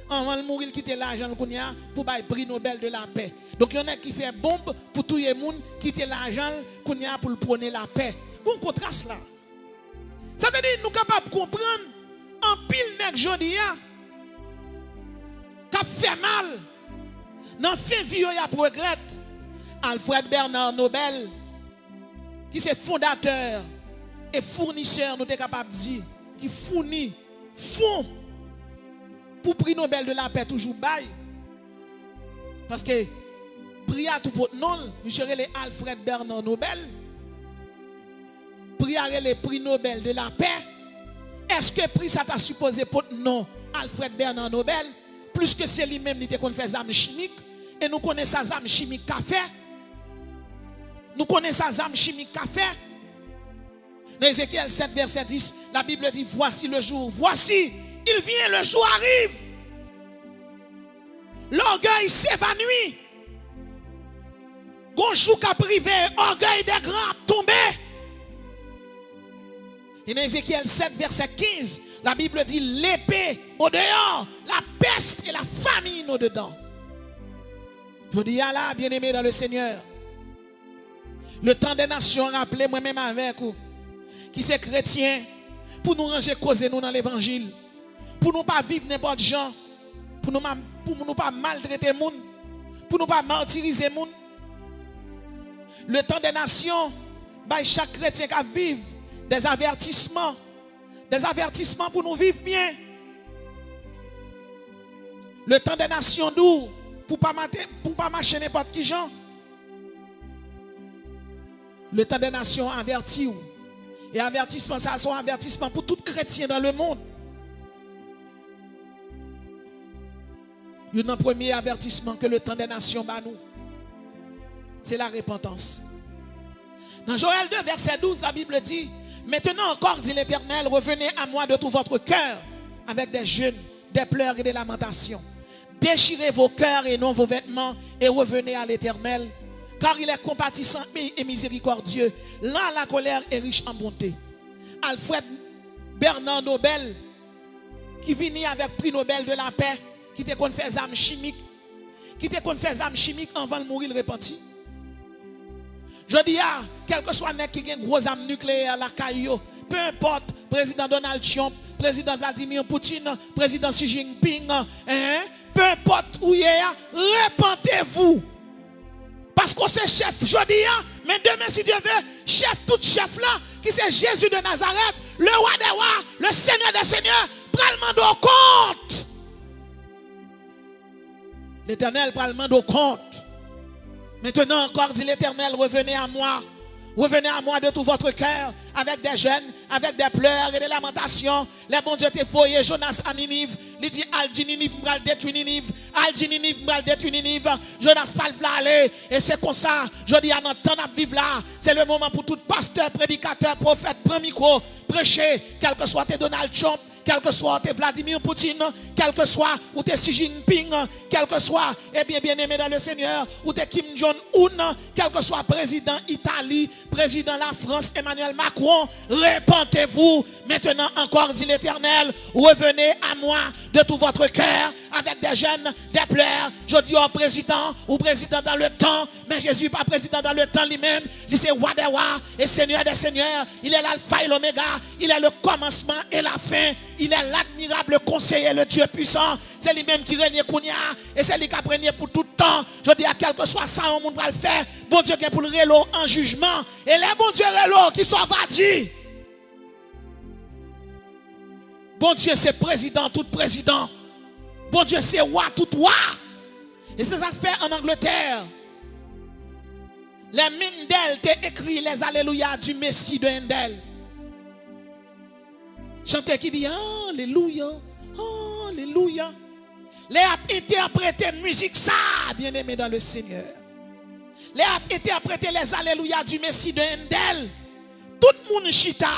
avant de mourir, il quitte l'argent pour le prix Nobel de la paix. Donc, il y en a qui fait bombe pour tout le monde, quitter l'argent pour le prôner la paix. Vous contraste là. Ça veut dire que nous sommes capables de comprendre en pile nèg jodi a qui fait mal. Dans fin vie, il y a regret. Alfred Bernard Nobel, qui est fondateur et fournisseur, nous sommes capables de dire, qui fournit fonds pour prix Nobel de la paix toujours bail. Parce que prix à tout pour non, monsieur le Alfred Bernard Nobel, prix à le prix Nobel de la paix. Est-ce que prix ça t'a supposé pour non Alfred Bernard Nobel, plus que c'est lui-même qui a fait des armes chimiques, et nous connaissons les armes chimiques qu'a fait. Nous connaissons les armes chimiques qu'a fait. Dans Ézéchiel 7, verset 10, la Bible dit, voici le jour, voici, il vient, le jour arrive. L'orgueil s'évanouit. Gonchou qu'a privé, orgueil des grands tombé. Et dans Ézéchiel 7, verset 15, la Bible dit, l'épée au dehors, la peste et la famine au dedans. Je dis à la bien-aimé dans le Seigneur, le temps des nations, rappelez moi-même avec vous, qui c'est chrétien, pour nous ranger causer nous dans l'évangile, pour nous pas vivre n'importe gens, pour nous pas maltraiter les gens, pour nous pas martyriser les gens. Le temps des nations, chaque chrétien qui vivre des avertissements pour nous vivre bien. Le temps des nations d'où pour pas marcher n'importe qui gens. Le temps des nations avertit. Et avertissement, ça sont avertissement pour tout chrétien dans le monde. Il y a un premier avertissement que le temps des nations bat nous. C'est la repentance. Dans Joël 2, verset 12, la Bible dit, maintenant encore, dit l'Éternel, revenez à moi de tout votre cœur, avec des jeûnes, des pleurs et des lamentations. Déchirez vos cœurs et non vos vêtements, et revenez à l'Éternel, car il est compatissant et miséricordieux. Là, la colère est riche en bonté. Alfred Bernard Nobel, qui vient avec prix Nobel de la paix, qui te fait des armes chimiques, avant de mourir, il repentit. Je dis, quel que soit qui a une grosse arme nucléaire, la caillou, peu importe, président Donald Trump, président Vladimir Poutine, président Xi Jinping, peu importe où il est, repentez-vous. Parce qu'on c'est chef, je dis, mais demain, si Dieu veut, tout chef là, qui c'est Jésus de Nazareth, le roi des rois, le Seigneur des seigneurs, prend le mandat au compte. L'Éternel prend le mandat au compte. Maintenant encore, dit l'Éternel, revenez à moi de tout votre cœur, avec des jeûnes, avec des pleurs et des lamentations. Les bons dieux te foyé Jonas à Ninive. Il dit, al dit Ninive, m'bral détruire Ninive. Al dit Ninive, m'bral détruire Ninive. Jonas pas le aller. Et c'est comme ça, je dis à notre temps à vivre là. C'est le moment pour tout pasteur, prédicateur, prophète, prends micro, prêcher, quel que soit tes Donald Trump, quel que soit tes Vladimir Poutine, quel que soit ou tes Xi Jinping, quel que soit, bien aimé dans le Seigneur, ou tes Kim Jong-un, quel que soit président Italie, président la France, Emmanuel Macron, repentez-vous. Maintenant encore, dit l'Éternel, revenez à moi de tout votre cœur, avec des jeûnes, des pleurs. Je dis au président, ou président dans le temps, mais Jésus n'est pas président dans le temps lui-même, il c'est roi des rois et Seigneur des seigneurs, il est l'alpha et l'oméga, il est le commencement et la fin. Il est l'admirable conseiller, le Dieu puissant. C'est lui-même qui règne Kounia. Et c'est lui qui a régné pour tout le temps. Je dis à quel que soit ça, on va le faire. Bon Dieu qui est pour le relo en jugement. Et les bons dieux relo qui sont vadis. Bon Dieu c'est président, tout président. Bon Dieu c'est roi, tout roi. Et c'est ça que fait en Angleterre. Les Mindel t'ont écrit les alléluia du Messie de Handel. Chanteur qui dit alléluia, alléluia. Les a interprété musique ça, bien aimé dans le Seigneur. Les a interprété les alléluia du Messie de Handel. Tout le monde chita.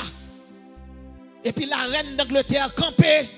Et puis la reine d'Angleterre campait.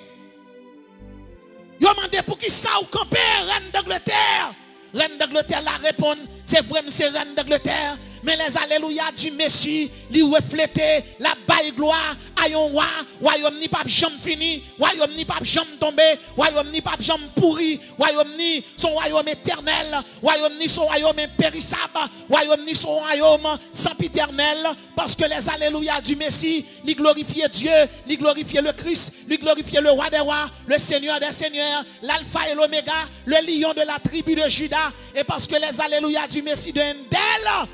Yo demandé pour qui ça ou camper, reine d'Angleterre. Reine d'Angleterre la répond, c'est vrai, c'est reine d'Angleterre. mais les alléluia du Messie, li refléter la baille gloire à yon roi, royaume ni pas jamais fini, royaume ni pas jamais tomber, royaume ni pas jamais pourri, royaume ni son royaume éternel, royaume ni son royaume impérissable, royaume ni son royaume sempiternel, parce que les alléluia du Messie, li glorifier Dieu, li glorifier le Christ, li glorifier le roi des rois, le Seigneur des seigneurs, l'alpha et l'oméga, le lion de la tribu de Juda, et parce que les alléluia du Messie de Ndel,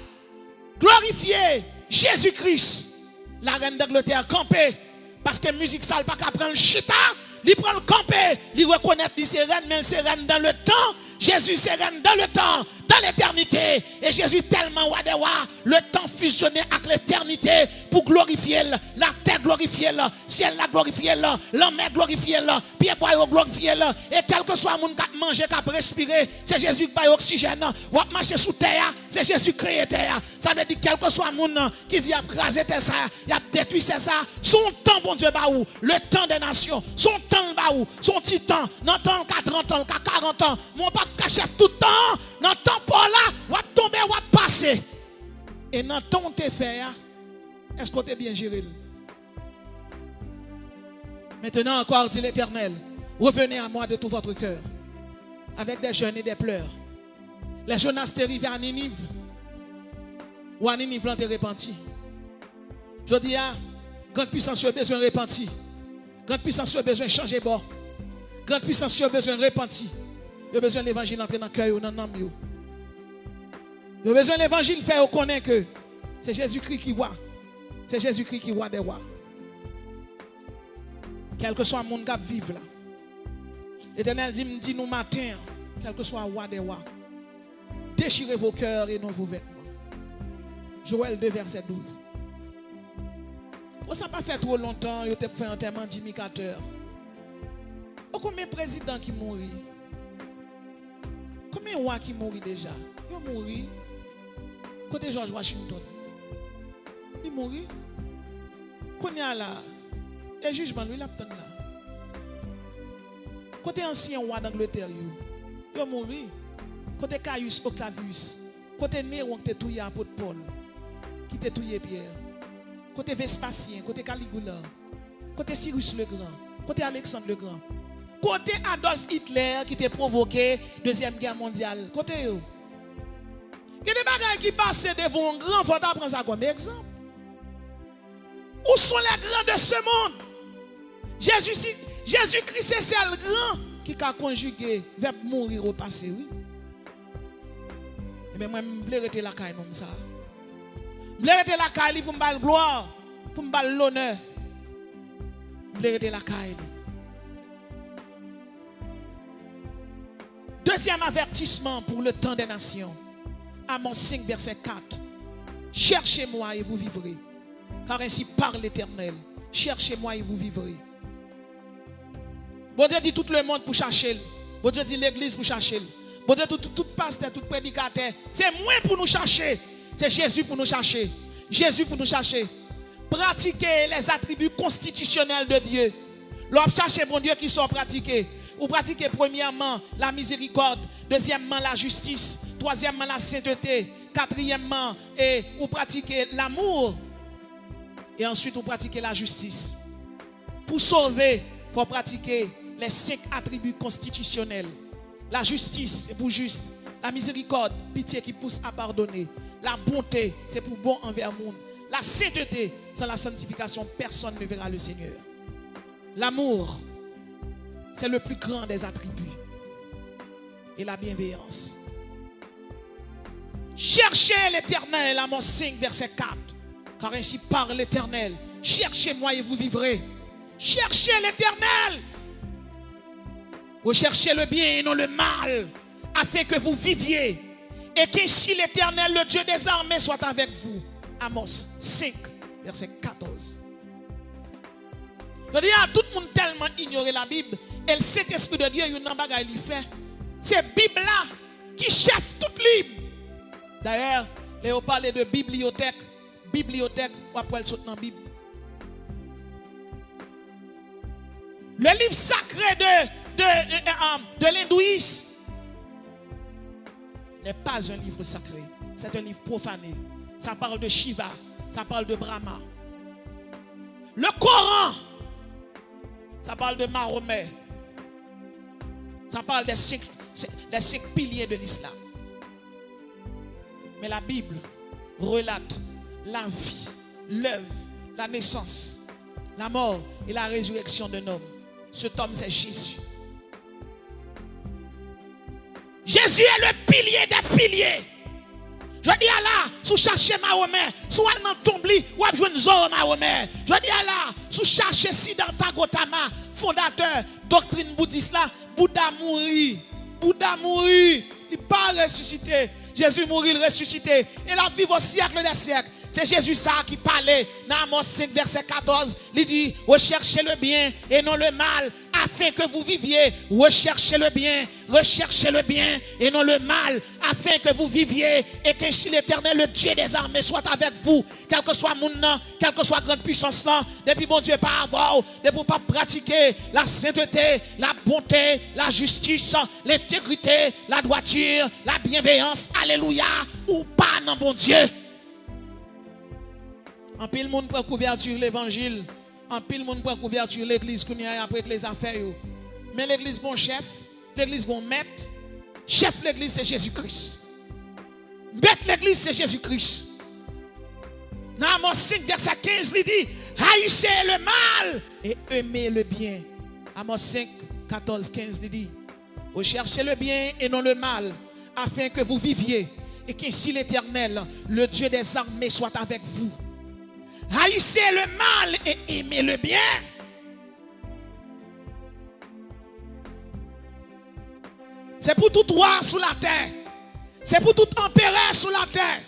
glorifier Jésus-Christ, la reine d'Angleterre campée, parce que musique sale pas qu'à prendre le chita, il prend le campé, il reconnaît qu'il c'est reine, mais c'est reine dans le temps. Jésus c'est reine dans le temps, dans l'éternité. Et Jésus tellement roi des rois, le temps fusionné avec l'éternité pour glorifier la terre glorifier le ciel la glorifier la mer glorifier pied bois glorifier et quel que soit monde qui manger qui respirer, c'est Jésus qui baille oxygène. Ou marcher sous terre, c'est Jésus créé terre. Ça veut dire quel que soit monde qui dit a craser terre ça, il a détruit ça. Son temps bon Dieu baou, le temps des nations, son temps baou, son titan, dans temps 40 ans, 40 ans, mon pas chef tout le temps, dans le temps pour là, ou tomber ou passer. Et dans ton te fait, est-ce que tu es bien géré? Maintenant encore, dit l'Éternel, revenez à moi de tout votre cœur, avec des jeûnes et des pleurs. Les Jonas étaient arrivés à Ninive, ou à Ninive l'ont repenti. Je dis, grande puissance a besoin de repentir. Grande puissance a besoin de changer de bord. Grande puissance a besoin de repentir. Il y a besoin de l'évangile entrer dans le cœur, dans l'âme. Il y a besoin de l'évangile faire connaître que c'est Jésus-Christ qui voit. C'est Jésus-Christ qui voit des rois. Quel que soit le monde qui vit là. L'Éternel dit nous matin, quel que soit le roi des rois, déchirez vos cœurs et non vos vêtements. Joël 2, verset 12. Ça n'a pas fait trop longtemps, il a fait un enterrement d'imitateurs. Combien de présidents qui mourent? Combien de rois qui mourent déjà? Ils mourent. Côté George Washington. Il mourent. Quand il y a là, le jugement, lui, il a là. Côté ancien roi d'Angleterre, il mourent. Côté Caius Octavius. Côté Néron qui était tué à Apôtre Paul. Qui était tué Pierre. Côté Vespasien, côté Caligula, côté Cyrus le Grand, côté Alexandre le Grand, côté Adolf Hitler qui t'a provoqué Deuxième Guerre mondiale. Côté eux. Il y a des bagages qui passent devant un grand, il faut prendre ça comme exemple. Où sont les grands de ce monde? Jésus-Christ c'est le grand qui a conjugué verbe mourir au passé, oui. Mais moi, je veux rester la caille comme ça. Je veux rester la caille pour me faire gloire, pour me faire l'honneur. Je veux rester la caille. Deuxième avertissement pour le temps des nations. Amos 5, verset 4. Cherchez-moi et vous vivrez. Car ainsi parle l'Éternel. Cherchez-moi et vous vivrez. Bon Dieu dit tout le monde pour chercher. Bon Dieu dit l'église pour chercher. Bon Dieu tout pasteur, tout prédicateur. C'est moi pour nous chercher. C'est Jésus pour nous chercher. Jésus pour nous chercher. Pratiquer les attributs constitutionnels de Dieu. L'on chercher bon Dieu qui sont pratiqués. Ou pratiquer premièrement la miséricorde, deuxièmement la justice, troisièmement la sainteté, quatrièmement ou pratiquer l'amour et ensuite ou pratiquer la justice. Pour sauver, il faut pratiquer les 5 attributs constitutionnels. La justice, c'est pour juste. La miséricorde, pitié qui pousse à pardonner. La bonté, c'est pour bon envers le monde. La sainteté, sans la sanctification, personne ne verra le Seigneur. L'amour, c'est le plus grand des attributs. Et la bienveillance. Cherchez l'Éternel, Amos 5, verset 4. Car ainsi parle l'Éternel. Cherchez-moi et vous vivrez. Cherchez l'Éternel. Recherchez le bien et non le mal, afin que vous viviez. Et qu'ainsi l'Éternel, le Dieu des armées, soit avec vous. Amos 5, verset 14. Tout le monde tellement ignoré la Bible. Et le Saint-Esprit de Dieu, il y a un bagage qui fait. C'est la Bible là qui chef toute libre. D'ailleurs, Léo parlait de bibliothèque. Bibliothèque, ou après elle saute dans la Bible. Le livre sacré de l'hindouisme n'est pas un livre sacré. C'est un livre profané. ça parle de Shiva, ça parle de Brahma. Le Coran, ça parle de Mahomet. Ça parle des 5 piliers de l'islam. Mais la Bible relate la vie, l'œuvre, la naissance, la mort et la résurrection d'un homme. Cet homme, c'est Jésus. Jésus est le pilier des piliers. Je dis à là, si vous cherchez Mahomet, si vous allez dans Tombli, vous avez besoin de Zoro Mahomet. Je dis à là, si vous cherchez Siddhartha Gautama, fondateur doctrine bouddhiste là, Bouddha mourit. Bouddha mourit. Il n'est pas ressuscité. Jésus mourit, il ressuscité. Et la vie au siècle des siècles. C'est Jésus ça qui parlait dans Amos 5 verset 14. Il dit, recherchez le bien et non le mal, afin que vous viviez. Recherchez le bien et non le mal, afin que vous viviez. Et qu'ainsi l'Éternel, le Dieu des armées, soit avec vous. Quel que soit mon nom, quelle que soit grande puissance là, depuis mon Dieu pas avoir, depuis pas pratiquer la sainteté, la bonté, la justice, l'intégrité, la droiture, la bienveillance, alléluia, ou pas dans bon Dieu. En pile monde prend couverture l'évangile, en pile monde prend couverture l'église qu'on y a après les affaires. Mais l'église bon chef, l'église bon maître, chef l'église c'est Jésus-Christ. Maître l'église c'est Jésus-Christ. Dans Amos 5 verset 15 il dit haïssez le mal et aimez le bien. Amos 5 14 15 il dit recherchez le bien et non le mal afin que vous viviez et qu'ainsi l'Éternel, le Dieu des armées, soit avec vous. Haïssez le mal et aimez le bien. C'est pour tout roi sous la terre. C'est pour tout empereur sous la terre.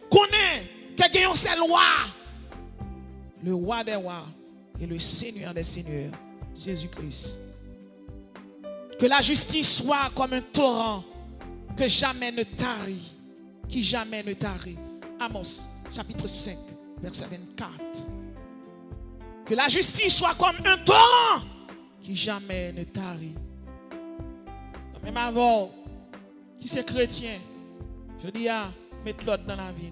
Connaît que gagnons ces lois. Le roi des rois et le Seigneur des seigneurs, Jésus-Christ. Que la justice soit comme un torrent que jamais ne tarit. Qui jamais ne tarit. Amos chapitre 5. Verset 24. Que la justice soit comme un torrent qui jamais ne tarit. Même avant, qui c'est chrétien, je dis à mettre l'autre dans la vie.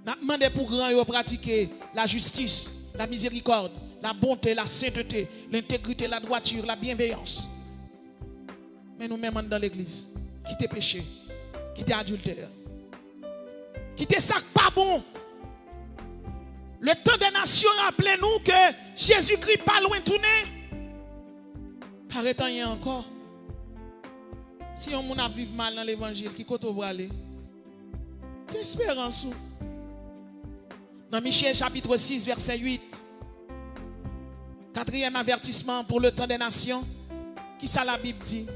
Nous demandons pour grand et pratiquer la justice, la miséricorde, la bonté, la sainteté, l'intégrité, la droiture, la bienveillance. Mais nous-mêmes dans l'église, qui t'est péché, qui t'est adultère, qui t'est sac pas bon. Le temps des nations, rappelez-nous que Jésus-Christ pas loin de tourner. Arrêtez rien encore. Si on a vivre mal dans l'évangile, qui côté va aller? Quelle espérance? Dans Michée chapitre 6 verset 8. 4e avertissement pour le temps des nations. Qui ça la Bible dit?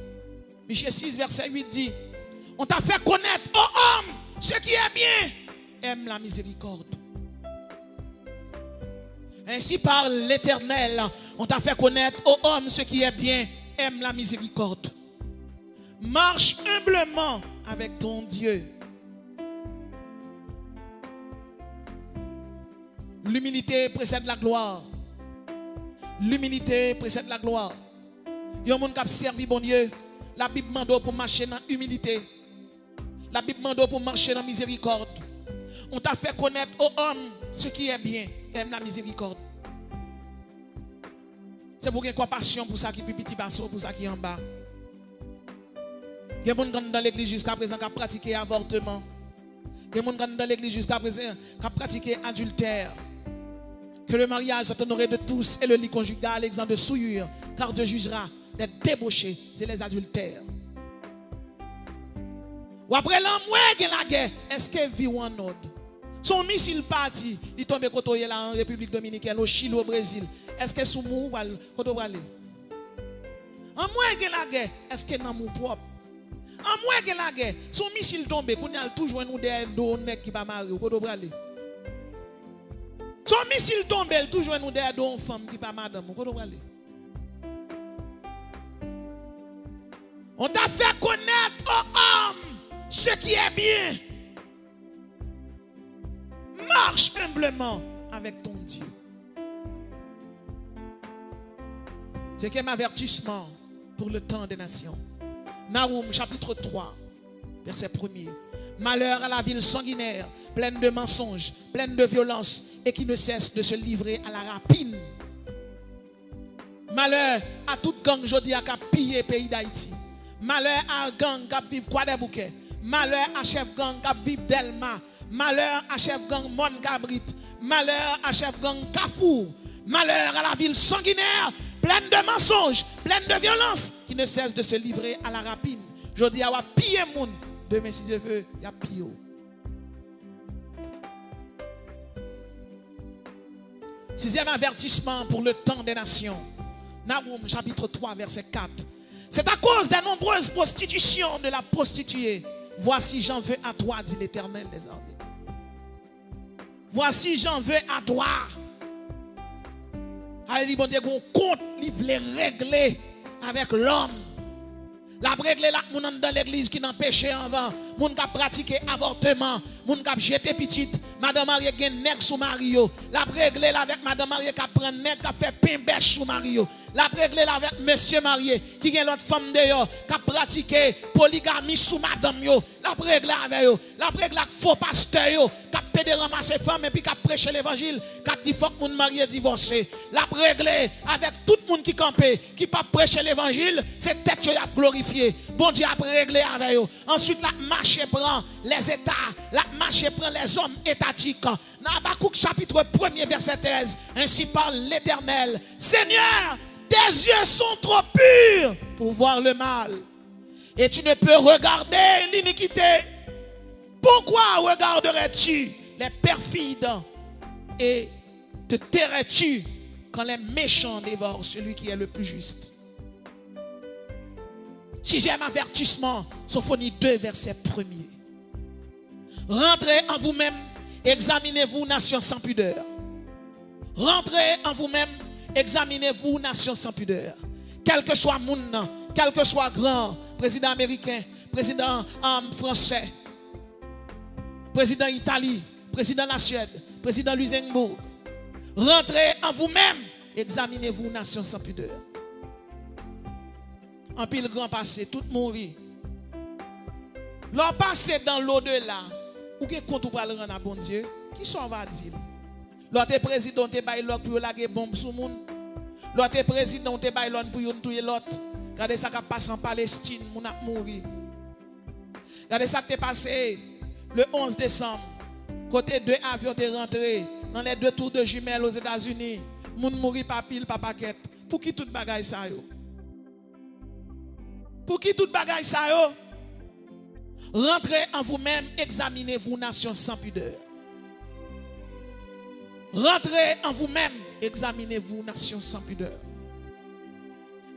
Michée 6 verset 8 dit, on t'a fait connaître, ô homme, ce qui est bien, aime la miséricorde. Ainsi par l'Éternel, on t'a fait connaître, ô homme, ce qui est bien, aime la miséricorde. Marche humblement avec ton Dieu. L'humilité précède la gloire. L'humilité précède la gloire. Il y a un monde qui a servi bon Dieu. La Bible demande pour marcher dans l'humilité. La Bible demande pour marcher dans la miséricorde. On t'a fait connaître, ô homme, ce qui est bien, aime la miséricorde. C'est pour qu'il y ait compassion pour ça qui est petit basso, pour ça qui est en bas. Il y a des gens dans l'église jusqu'à présent qui ont pratiqué avortement. Il y a des gens dans l'église jusqu'à présent qui ont pratiqué adultère. Que le mariage soit honoré de tous et le lit conjugal exempt de souillure, car Dieu jugera des débauchés, c'est les adultères. Ou après l'amour la guerre, est-ce que vit en ordre? Son missile parti, il tombe côté là en République Dominicaine, au Chili, au Brésil. Est-ce que sous mou côté va aller? En moins que la guerre, est-ce que dans mon propre? En moins que la guerre, son missile tombe, qu'on a toujours nous des dos nèg qui pas marié, côté va aller? Son missile tombe, toujours nous des dos femme qui pas madame, côté va aller? On t'a fait connaître, oh homme, ce qui est bien. Marche humblement avec ton Dieu. C'est qu'un avertissement pour le temps des nations. Naoum chapitre 3, verset 1er. Malheur à la ville sanguinaire, pleine de mensonges, pleine de violence et qui ne cesse de se livrer à la rapine. Malheur à toute gang jodi a k'ap piller pays d'Haïti. Malheur à gang k'ap vivre Croix des Bouquets. Malheur à chef gang k'ap vivre Delma. Malheur à chef gang Mon Cabrit. Malheur à chef gang Kafour. Malheur à la ville sanguinaire, pleine de mensonges, pleine de violence, qui ne cesse de se livrer à la rapine. Jodi a piller moun. Demain si Dieu veut, y a piller. Sixième avertissement pour le temps des nations. Naoum chapitre 3 verset 4. C'est à cause des nombreuses prostitutions de la prostituée. Voici j'en veux à toi, dit l'Éternel des armées. Voici j'en veux à toi. Allez, bon Dieu, qu'on compte, il voulait régler avec l'homme. La régler là, moun dans l'église qui n'a péché avant, moun qui a pratiqué avortement, moun qui a jeté petite, madame Marie gen nèg sous Mario. La régler là avec madame Marie qui a prend nèg qui a fait pain bêche sous Mario. La régler là avec monsieur marié qui gen l'autre femme dehors qui a pratiqué polygamie sous madame yo. La régler avec yo. La régler avec faux pasteur yo qui a pédé ramasser femme et puis qui a prêché l'évangile, qui a dit faut que moun marié divorcé. La régler avec tout le monde qui campé, qui pas prêcher l'évangile, c'est tête yo a glorifié. Bon Dieu a réglé avec eux. Ensuite, la marche prend les États, la marche prend les hommes étatiques. Dans Habakkuk chapitre 1er verset 13, ainsi parle l'Éternel. Seigneur, tes yeux sont trop purs pour voir le mal. Et tu ne peux regarder l'iniquité. Pourquoi regarderais-tu les perfides et te tairais-tu quand les méchants dévorent celui qui est le plus juste? Sixième avertissement, Sophonie 2, verset 1er. Rentrez en vous-même, examinez-vous, nation sans pudeur. Rentrez en vous-même, examinez-vous, nation sans pudeur. Quel que soit moun, quel que soit grand, président américain, président français, président Italie, président la Suède, président Luxembourg. Rentrez en vous-même, examinez-vous, nation sans pudeur. En pile grand passé, tout mourir. L'on passe dans l'au-delà. Ou que compte pour le rendre à bon Dieu? Qui s'en va dire? L'autre président te bail l'autre pour laguer bombe sous monde. L'autre président te bail l'autre pour tuer l'autre. Regardez ça qui passe en Palestine, moun a mourir. Regardez ça qui est passé le 11 décembre. Côté deux avions te rentré dans les deux tours de jumelles aux États-Unis. Moun mourir pas pile, pas paquet. Pour qui tout bagaille ça yo? Pour qui tout bagaille ça yo? Rentrez en vous-même, examinez-vous, nation sans pudeur. Rentrez en vous-même, examinez-vous, nation sans pudeur.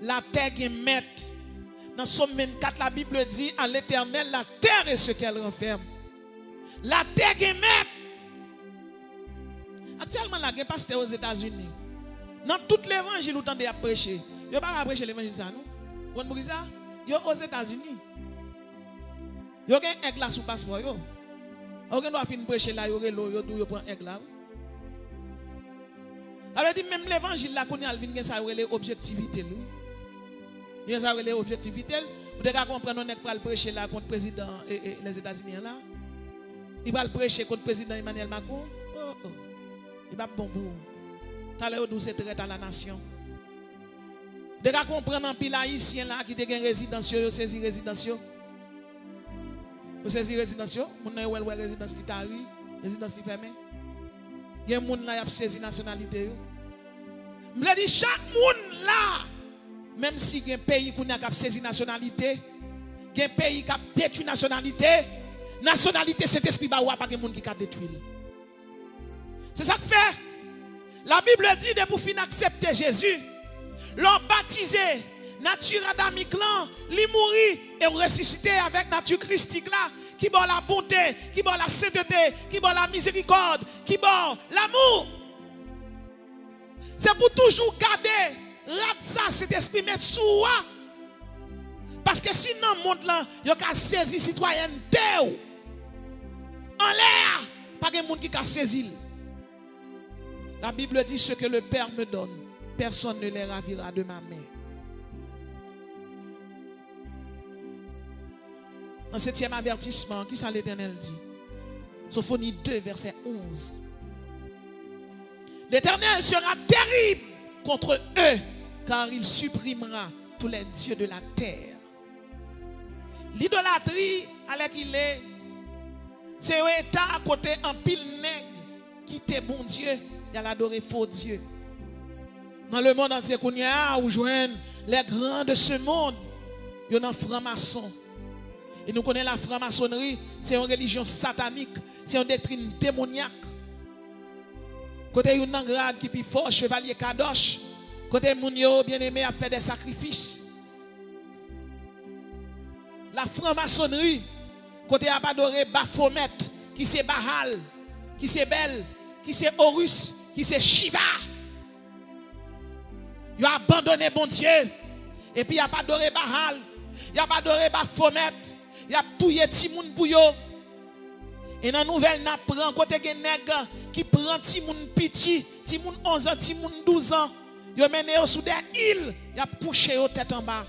La terre est maître. Dans Somme 24, la Bible dit à l'Éternel, la terre est ce qu'elle renferme. La terre est maître. Actuellement, la guerre passe aux États-Unis. Dans tout l'évangile, vous tendez à prêcher. Vous ne pas prêcher l'évangile, ça, non? Vous comprenez ça? Vous aux États-Unis. Vous avez un aigle sous passeport. Vous avez un prêcher là, vous avez un aigle là. Alors, même l'évangile là, qu'on a vu, ça a l'objectivité. Il y a l'objectivité. Vous devez comprendre qu'on va prêcher là contre le président les États-Unis là. Il va prêcher contre le président Emmanuel Macron. Il va bon bout. T'as l'air d'où c'est traite à la nation. Vous devez comprendre un pile haïtien là qui a une résidence, il saisi résidence. Vous saisi résidence, mon n'a ouais résidence qui tari, résidence qui fermée. Il y a moun là qui a saisi nationalité. Je me dis chaque moun là, même si il y a un pays qui a saisi nationalité, il y a un pays qui a détruit nationalité, nationalité cet esprit ba ou pas de moun qui a détruit. C'est ça que fait. La Bible dit de pour fin accepter Jésus, l'ont baptisé nature adamique là, li mourir et ressusciter avec nature christique là, qui bon la bonté, qui bon la sainteté, qui bon la miséricorde, qui bon l'amour. C'est pour toujours garder ça cet esprit mettre sous moi. Parce que sinon monde là, yo ka saisi citoyenneté en l'air, pas de monde qui ka saisi. La Bible dit ce que le Père me donne, personne ne les ravira de ma main. En septième avertissement, qui ça l'Éternel dit? Sophonie 2, verset 11. L'Éternel sera terrible contre eux, car il supprimera tous les dieux de la terre. L'idolâtrie, alors qu'il est, c'est un état à côté en pile nègre qui était bon Dieu, il a adoré faux Dieu. Dans le monde entier, qu'on y a, où joignent les grands de ce monde, il y a un franc-maçon. Et nous connaissons la franc-maçonnerie, c'est une religion satanique, c'est une doctrine démoniaque. Côté il y a un grade qui est plus fort, chevalier Kadosh. Côté Mounio, bien-aimé, a fait des sacrifices. La franc-maçonnerie, côté a adoré Baphomet, qui c'est Bahal, qui c'est Bel, qui c'est Horus, qui c'est Shiva. Il a abandonné bon Dieu. Et puis il a pas adoré Bahal, il a pas adoré Baphomet, il a touillé Timoun pour yo. Et dans la nouvelle, nous apprenons côté des nègres qui prend Timoun petit, Timoun 11 ans, Timoun 12 ans. Ils ont mené sous des îles, ils ont couché aux têtes en bas.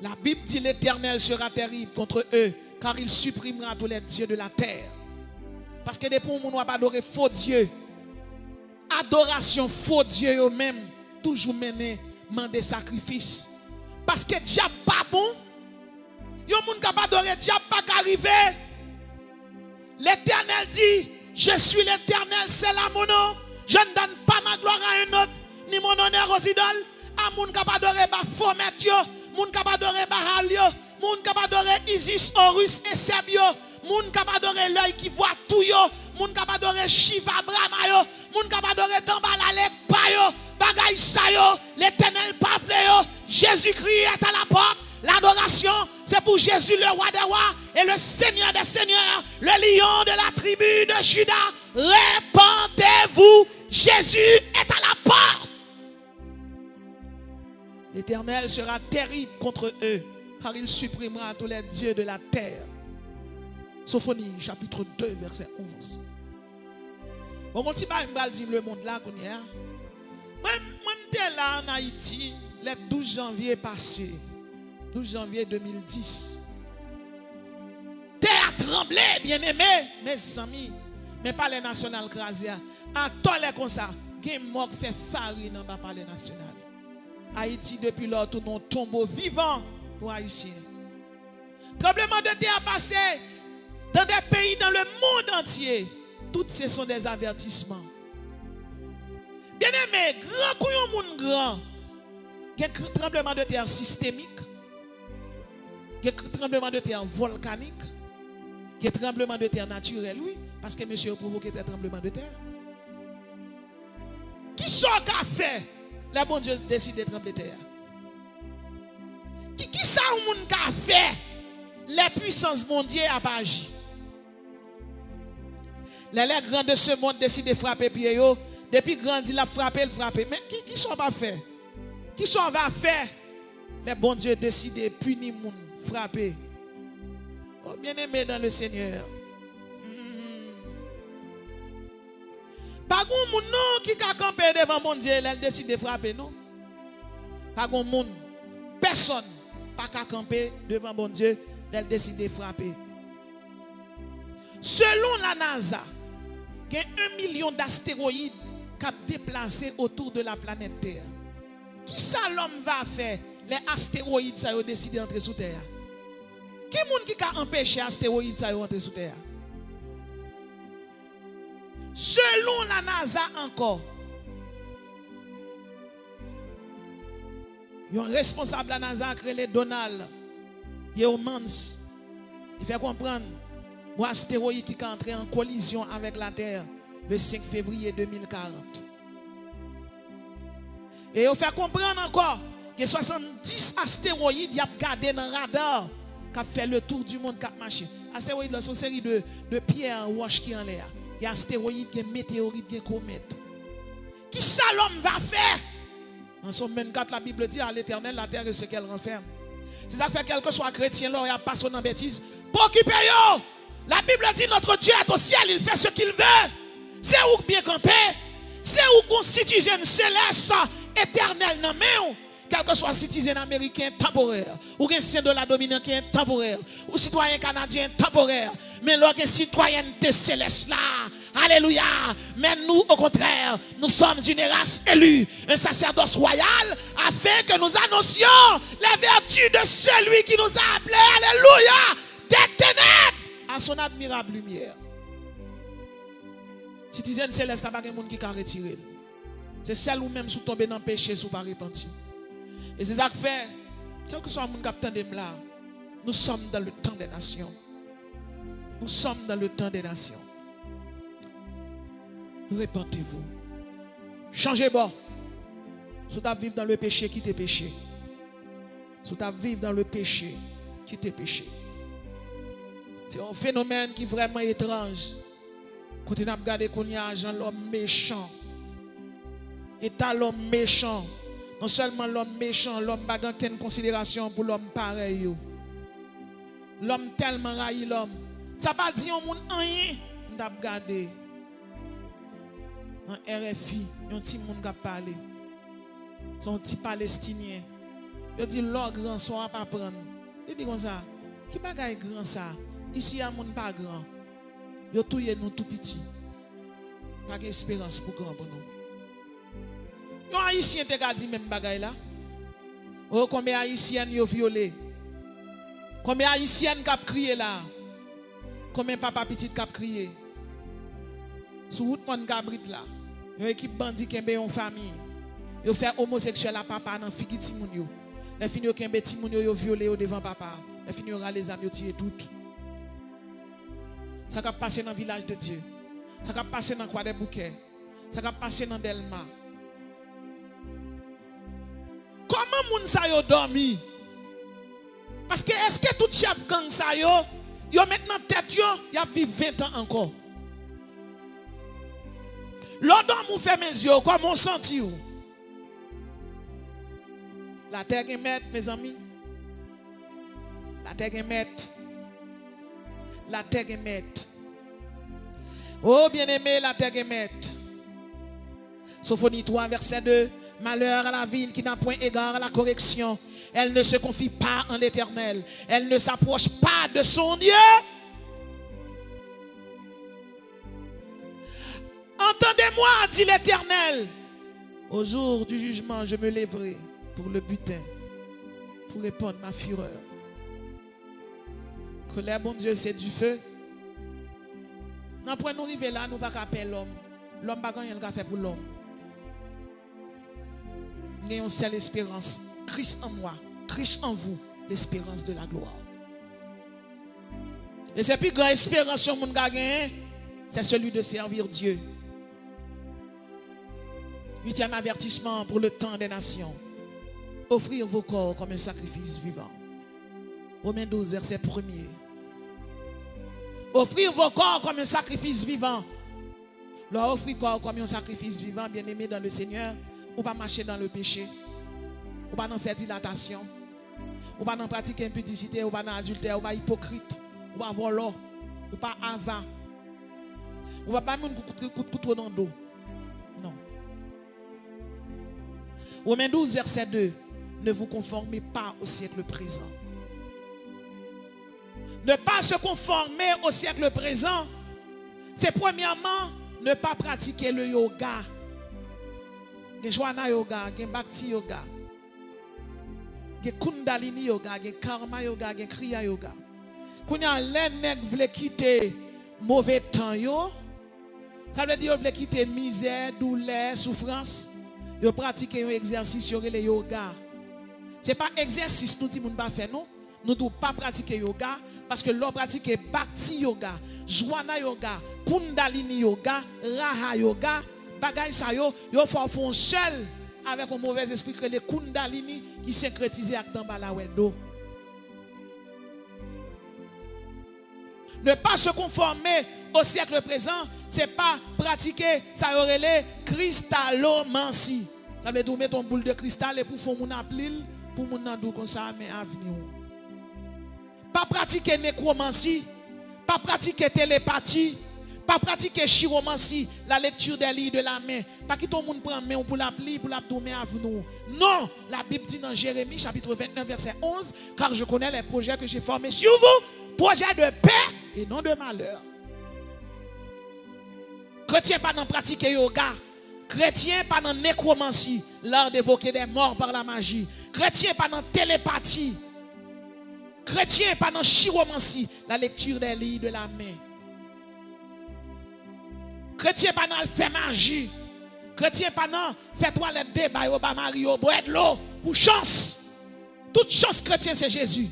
La Bible dit l'Éternel sera terrible contre eux, car il supprimera tous les dieux de la terre. Parce que depuis qu'on n'a pas adoré faux Dieu, adoration faux Dieu eux-mêmes, toujours mené, demander sacrifice. Parce que diable pas bon. Yon moun ka pa adoré diable pas qu'arriver. L'Éternel dit, je suis l'Éternel, c'est là mon nom. Je ne donne pas ma gloire à un autre, ni mon honneur aux idoles. A moun ka pa adoré ba Phomet yo, moun ka pa adoré Bahal yo, moun ka pa adoré Isis, Horus et Seb yo, moun ka pa adoré l'œil qui voit tout yo, moun ka pa adoré Shiva, Brahma yo, moun ka pa adoré Tambalalek pa yo, bagay sa yo, l'Éternel pa vle yo, Jésus-Christ est à la porte. L'adoration, c'est pour Jésus, le roi des rois et le Seigneur des seigneurs, le lion de la tribu de Juda. Répentez-vous, Jésus est à la porte. L'Éternel sera terrible contre eux, car il supprimera tous les dieux de la terre. Sophonie, chapitre 2, verset 11. Bon, mon petit bail, dit le monde là, qu'on y a. Moi, j'étais là en Haïti, le 12 janvier passé. 12 janvier 2010. Terre tremblé, bien aimé, mes amis. Mais pas les nationales crasées. À tous les comme ça, qui mort fait farine dans le palais national. Haïti, depuis lors, tout un tombeau vivant pour Haïtiens. Tremblement de terre passé dans des pays dans le monde entier. Toutes ces sont des avertissements. Bien aimé, grand couillon moun grand. Il y a un tremblement de terre systémique. Il y a un tremblement de terre volcanique, il y a un tremblement de terre naturel, oui, parce que monsieur a provoqué un tremblement de terre. Qui sont qu'a fait? Le bon Dieu décide de trembler de terre. Qui ça ou moun qu'a fait? Les puissances mondiales a pas agi. Les grands de ce monde décident de frapper pied yo, depuis grand il a frappé, le frapper. Mais qui sont pas fait? Qui sont va faire? Mais bon Dieu décide de punir moun. Frapper. Oh, bien aimé dans le Seigneur. Pas de monde qui a campé devant mon Dieu, elle décide de frapper, non? Pas de monde, personne pas qu'à camper devant mon Dieu, elle décide de frapper. Selon la NASA, il y a 1 million d'astéroïdes qui ont déplacé autour de la planète Terre. Qui ça l'homme va faire? Les astéroïdes, ça ont décidé d'entrer sous terre. Qui est-ce qui a empêché les astéroïdes d'entrer sous terre? Selon la NASA encore, il y a un responsable de la NASA qui est Donald Yeomans. Il fait comprendre un astéroïde qui est entré en collision avec la Terre le 5 février 2040. Et il fait comprendre encore que 70 astéroïdes y a gardé dans le radar qui a fait le tour du monde qui a marché. Astéroïdes sont une série de pierres roches qui en l'air. Il y a astéroïdes, qui météorites, qui comètes. Qui ça l'homme va faire? Dans Somme 24, la Bible dit à l'Éternel, la terre est ce qu'elle renferme. C'est ça fait quel que soit chrétien, là, il n'y a pas son bêtise. Pour occuper yo! La Bible dit notre Dieu est au ciel, il fait ce qu'il veut. C'est où bien camper. C'est où constitue une céleste éternelle dans main. quel que soit citoyen américain temporaire, ou un citoyen de la dominicaine temporaire, ou citoyen canadien temporaire, mais l'autre citoyenneté céleste là. Alléluia. Mais nous, au contraire, nous sommes une race élue, un sacerdoce royal, afin que nous annoncions les vertus de celui qui nous a appelés. Alléluia. Des ténèbres à son admirable lumière. Citoyen céleste, il n'y a pas de monde qui a retiré. C'est celle ou même sous tomber dans le péché, sous pas repentir. Et c'est ça que fait, quel que soit le monde qui de là, nous sommes dans le temps des nations. Nous sommes dans le temps des nations. Repentez-vous. Changez bon. Si tu vivre dans le péché, quittez péché. Si tu vivre dans le péché, quittez péché. C'est un phénomène qui est vraiment étrange. Quand on a regardé qu'on y a l'homme méchant. Et t'as l'homme méchant. Non seulement l'homme méchant, l'homme n'a pas de considération pour l'homme pareil. L'homme tellement raille l'homme. Ça pas dire au monde rien. On a regardé. Dans RFI, il y a un petit monde qui a parlé. C'est un petit palestinien. Il dit l'or grand son à pas prendre. Il dit comme ça. Qui bagaille grand ça? Ici, il y a un monde pas grand. Yo touye nous tout petit. Pas d'espérance pour grand pour nous. Yo haïtien te ka di même bagay là. Oh combien haïtien yo violé. Combien haïtien k'ap crié là. Combien papa petit k'ap crié. Sous route mon cabrit là. Yo équipe bandi kembe yon famille. Yo fait homosexuel à papa dans figi ti moun yo. Les fini yo kembe ti moun yo violé yo devant papa. Les fini yo ra les amis yo tirer tout. Ça va passer dans le village de Dieu. Ça va passer dans Croix des Bouquets. Ça va passer dans Delma. Comment moun sa yo dormi? Parce que est-ce que tout chef gang sa yo maintenant tête yo a vivre 20 ans encore? L'odeur mou fait mes yeux, comment on senti ou? La terre est maître, mes amis. La terre est maître. La terre est maître. Oh bien-aimé, la terre est maître. Sophonie 3, verset 2. Malheur à la ville qui n'a point égard à la correction. Elle ne se confie pas en l'Éternel. Elle ne s'approche pas de son Dieu. Entendez-moi, dit l'Éternel. Au jour du jugement, je me lèverai pour le butin, pour répandre ma fureur. Colère, bon Dieu, c'est du feu. Non, pour nous arriver là, nous ne pouvons pas appeler l'homme. L'homme ne peut pas rien faire pour l'homme. Nous avons une seule espérance. Christ en moi, Christ en vous, l'espérance de la gloire. Et c'est plus grande espérance que nous avons, c'est celui de servir Dieu. 8e avertissement pour le temps des nations. Offrir vos corps comme un sacrifice vivant. Romains 12, verset 1er. Offrir vos corps comme un sacrifice vivant. Leur offrir corps comme un sacrifice vivant, bien aimé dans le Seigneur, ou pas marcher dans le péché, ou pas faire dilatation, ou pas pratiquer impudicité, ou pas adultère, ou pas hypocrite, ou pas volant, ou pas avant, ou pas même coup de couteau dans le dos. Non. Romains 12, verset 2. Ne vous conformez pas au siècle présent. Ne pas se conformer au siècle présent, c'est premièrement ne pas pratiquer le yoga. Il y a Jwana yoga, il y a Bhakti yoga, il y a Kundalini yoga, il y a Karma yoga, il y a Kriya yoga. Quand les nègres veulent quitter mauvais temps, ça veut dire qu'ils veulent quitter misère, douleur, souffrance. Ils pratiquent un exercice sur le yoga. Ce n'est pas exercice que nous ne pas faire, non? Nous ne devons pas pratiquer yoga parce que l'on pratique Bhakti yoga, Jwana yoga, Kundalini yoga, Raha yoga, bagay sa yo faut faire seul avec un mauvais esprit que les Kundalini qui syncrétisé avec dans la wendo. Ne pas se conformer au siècle présent, c'est pas pratiquer ça aurait les cristallomancie. Ça veut dire mettre une boule de cristal et pour faire mon appli pour mon andou comme ça mais avenir. Pas pratiquer nécromancie, pas pratiquer télépathie, Pas pratiquer chiromancie, la lecture des livres de la main. Pas que tout le monde prend main pour la plier, pour la tourner à vous. Non, la Bible dit dans Jérémie chapitre 29 verset 11, car je connais les projets que j'ai formés sur vous, projets de paix et non de malheur. Chrétien pas dans pratiquer yoga. Chrétien pas dans nécromancie, l'art d'évoquer des morts par la magie. Chrétien pas dans télépathie. Chrétien pas dans chiromancie, la lecture des livres de la main. Chrétien pas dans le fait magie. Chrétien pas dans fait toilette débat au bas Mario boire de l'eau pour chance. Toute chance chrétien c'est Jésus.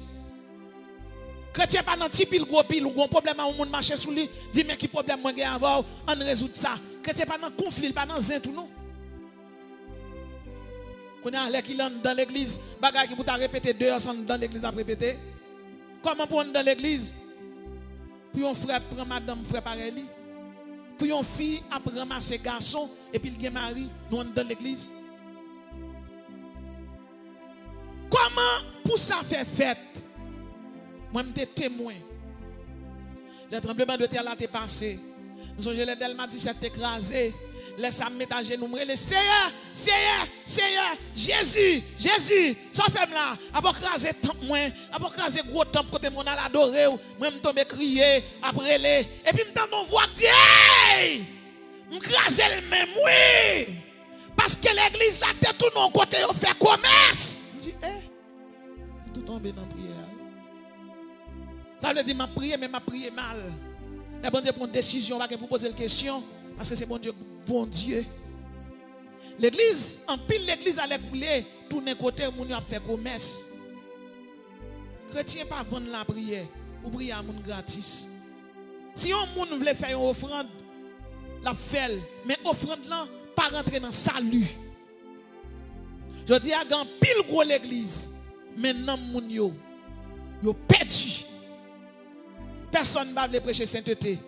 Chrétien pas dans petit pile gros pile ou gros problème au monde marcher sous lui, dit mais qui problème moi gagne avoir, on résout ça. Chrétien pas dans conflit, pas dans zin tout non. Qu'on a les qui dans l'église, bagaille qui pour ta répéter 2 heures dans l'église à répéter. Comment pour dans l'église? Puis on frère prend madame frère pareil. Puis on fille après ramasser garçon et puis il gagne mari, nous dans l'église. Comment pour ça faire fête? Moi je suis témoin. Le tremblement de terre là t'est passé. Nous sommes les Delma 17 écrasé. Laisse à mettre à genoux. Le Seigneur, Jésus, ça fait là. Après craser tant moins, après craser gros temps côté mon à adorer, moi me tomber crier après les et puis me tend mon voix dire hey! Me craser le même oui. Parce que l'église là tête tout non côté on fait commerce. Je dis tout tomber dans prière. Ça veut dire m'a prié mais m'a prié mal. Le bon Dieu prend une décision pas pour poser une question parce que c'est bon Dieu. L'église, en pile l'église allait couler, tourner côté, moun a fait commerce. Chrétien pas vendre la prière, ou prier à moun gratis. Si on moun veut faire une offrande, la fait, mais offrande là pas rentrer dans salut. Je dis à gan pile gros l'église, maintenant moun yo perdu. Personne ne va prêcher sainteté.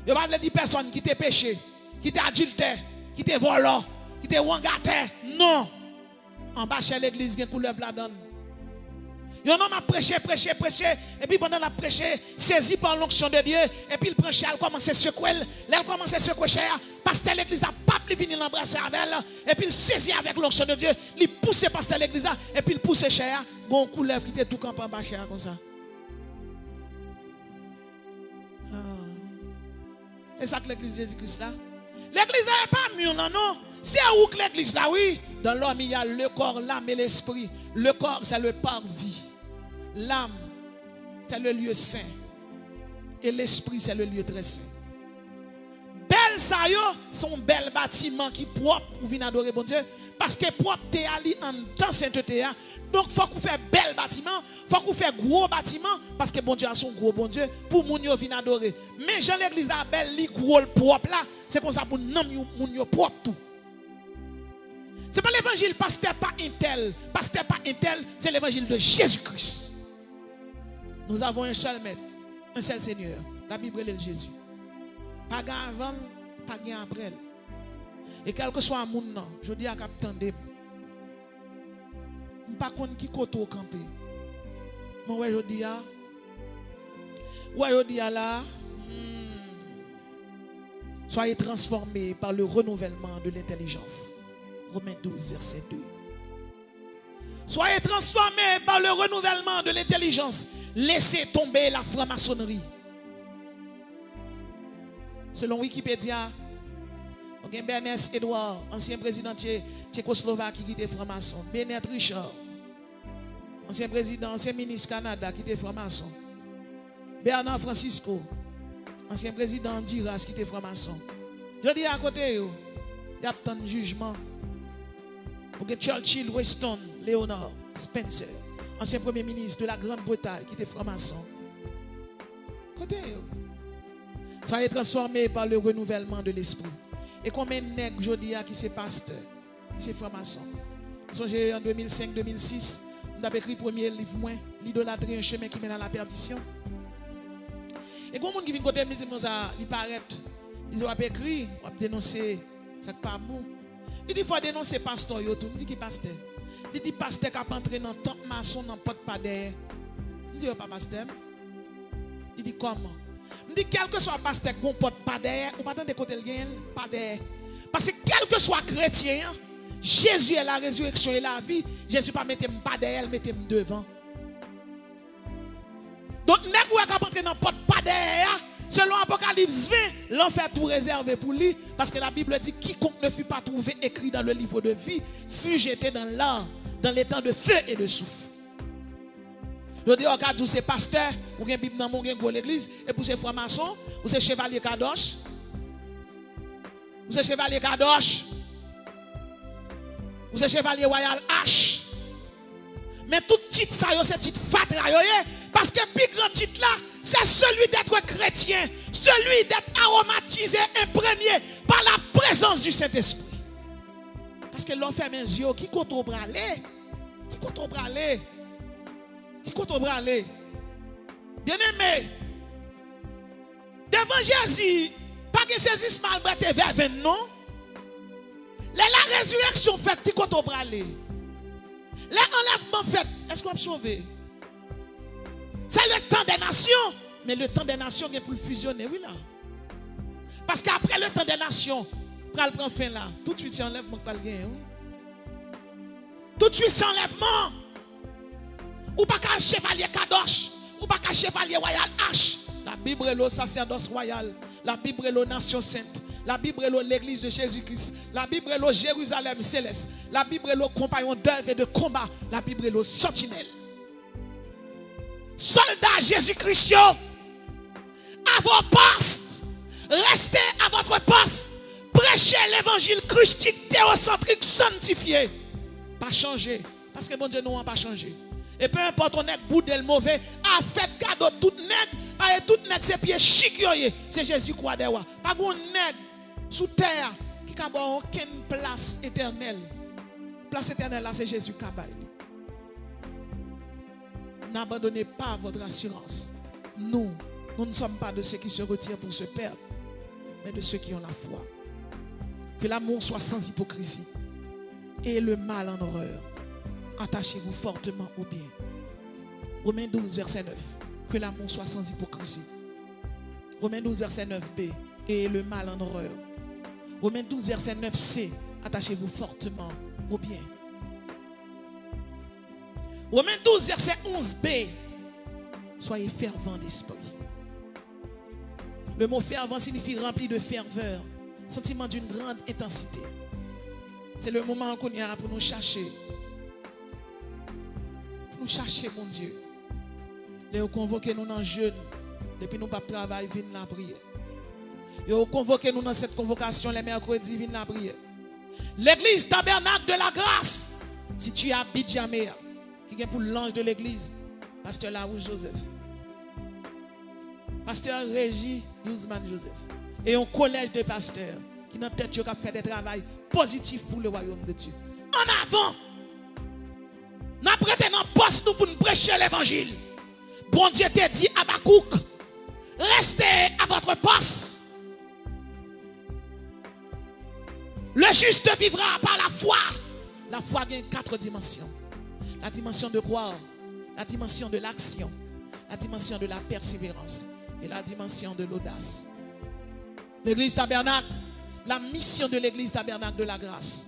Il ne va pas dire personne qui t'a péché, qui t'a adultère, qui t'a volé, qui t'a wangaté. Non. En bas chez l'église, il y a une couleur là-dedans. Il y a un homme à prêcher. Et puis pendant la prêcher, saisi par l'onction de Dieu. Et puis il prend cher, il commence à secouer. Là, il commence à secouer cher. Pasteur l'église n'a pas pu venir l'embrasser avec elle. Et puis il saisit avec l'onction de Dieu. Il pousse pasteur l'église. Et puis il pousse cher. Bon couleur qui était tout campé en bas cher comme ça. Et ça que l'église de Jésus-Christ là. L'église n'est pas mieux, non. C'est où que l'église là, oui. Dans l'homme, il y a le corps, l'âme et l'esprit. Le corps, c'est le parvis. L'âme, c'est le lieu saint. Et l'esprit, c'est le lieu très saint. Belle ça yo, son bel bâtiment qui propre pour venir adorer bon Dieu. Parce que propre t'es allé en temps sainteté. Donc faut qu'on fait bel bâtiment, faut qu'on fait gros bâtiment parce que bon Dieu a son gros bon Dieu pour moun yo venir adorer. Mais Jean l'église a belle li gros propre là, c'est comme ça pour nom moun yo propre tout. C'est pas l'évangile pasteur pas un tel, c'est l'évangile de Jésus-Christ. Nous avons un seul maître, un seul Seigneur. La Bible est Jésus. Pas avant, pas après. Et quel que soit mon nom, je dis à Captain Deb, je ne sais pas qui koto campé. Moi, je dis à là, soyez transformés par le renouvellement de l'intelligence. Romains 12, verset 2. Soyez transformés par le renouvellement de l'intelligence. Laissez tomber la franc-maçonnerie. Selon Wikipédia, Bernard Edouard, ancien président tchécoslovaque qui était franc-maçon. Bernard Richard, ancien président, ancien ministre Canada qui était franc-maçon. Bernard Francisco, ancien président d'Honduras qui était franc-maçon. Je dis à côté, il y a tant de jugement. Churchill, Weston, Leonard, Spencer, ancien premier ministre de la Grande-Bretagne qui était franc-maçon. Côté, soyez transformés par le renouvellement de l'esprit. Et combien de nègres aujourd'hui qui sont pasteurs, qui sont francs-maçons. Songez en 2005-2006, nous avons écrit le premier livre, l'idolâtrie, un chemin qui mène à la perdition. Et quand les gens qui viennent côté me disent ça, ils paraissent, ils ont écrit, ils ont dénoncé, ça n'est pas bon. Il dit qu'il faut dénoncer pasteur, il dit qui pasteur. Il dit pasteur qui a entré dans le temple maçon, dans le pot pas derrière. Il dit pas pasteur. Il dit comment? Je dis, quel que soit le pasteur, qu'on porte pas derrière, ou pas dans des côtés le gain, pas derrière. Parce que quel que soit chrétien, Jésus est la résurrection et la vie. Jésus pas mettre pas derrière, mettez devant. Donc, n'est-ce pas rentrer dans porte pas derrière. Selon Apocalypse 20, l'enfer tout réservé pour lui. Parce que la Bible dit, quiconque ne fut pas trouvé écrit dans le livre de vie, fut jeté dans l'an, dans les temps de feu et de souffle. Je dis, regarde, vous c'est pasteur, ou bien Bible dans mon l'église, et pour ces francs-maçons, ou c'est chevalier Kadosh, ou c'est chevalier Kadosh, ou c'est chevalier Royal H. Mais tout titre ça, c'est titre fatra, parce que plus grand titre là, c'est celui d'être chrétien, celui d'être aromatisé, imprégné par la présence du Saint-Esprit. Parce que l'on fait mes yeux, qui compte au bras aller? Qui compte au bras aller? Qui compte au bras aller? Bien aimé, devant Jésus, pas que saisissement malgré vers 20, non? La résurrection faite, qui compte au bras aller? L'enlèvement fait, est-ce qu'on va sauver? C'est le temps des nations. Mais le temps des nations est pour le fusionner, oui là. Parce qu'après le temps des nations, pour le prendre fin là, tout de suite c'est enlèvement pas le gain, oui. Tout de suite c'est enlèvement. Ou pas qu'un chevalier Kadosh, ou pas qu'un chevalier royal H. La Bible est le sacerdoce royal, la Bible est la nation sainte, la Bible est l'église de Jésus-Christ, la Bible est le Jérusalem céleste, la Bible est le compagnon d'œuvre et de combat, la Bible est le sentinelle. Soldats Jésus-Christ, à vos postes, restez à votre poste, prêchez l'évangile christique, théocentrique, sanctifié. Pas changer, parce que bon Dieu nous n'a pas changé. Et peu importe on est boudel mauvais, a fait cadeau tout nègre, tout nègre c'est pied chic c'est Jésus quoi dewa. Pas gon nègre sous terre qui n'a aucune place éternelle. Place éternelle là c'est Jésus qui a. N'abandonnez pas votre assurance. Nous ne sommes pas de ceux qui se retirent pour se perdre, mais de ceux qui ont la foi. Que l'amour soit sans hypocrisie et le mal en horreur. Attachez-vous fortement au bien. Romains 12, verset 9. Que l'amour soit sans hypocrisie. Romains 12, verset 9b. Et le mal en horreur. Romains 12, verset 9c. Attachez-vous fortement au bien. Romains 12, verset 11b. Soyez fervents d'esprit. Le mot fervent signifie rempli de ferveur, sentiment d'une grande intensité. C'est le moment qu'on y a pour nous chercher. Pour nous chercher, mon Dieu. Les convoquer nous dans le jeûne, depuis nous pas travail, viennent la prière. Et convoquer nous dans cette convocation les mercredis, viennent la prière. L'église tabernacle de la grâce, si tu habites jamais, qui est pour l'ange de l'église, pasteur Larouche Joseph, pasteur Régis Yousman Joseph, et un collège de pasteurs qui dans tête qui fait des travail positif pour le royaume de Dieu. En avant, nous prêtons notre poste pour nous prêcher l'évangile. Bon Dieu t'a dit à Habakkuk, restez à votre poste. Le juste vivra par la foi. La foi a 4 dimensions. La dimension de croire, la dimension de l'action, la dimension de la persévérance et la dimension de l'audace. L'église tabernacle, la mission de l'église tabernacle de la grâce.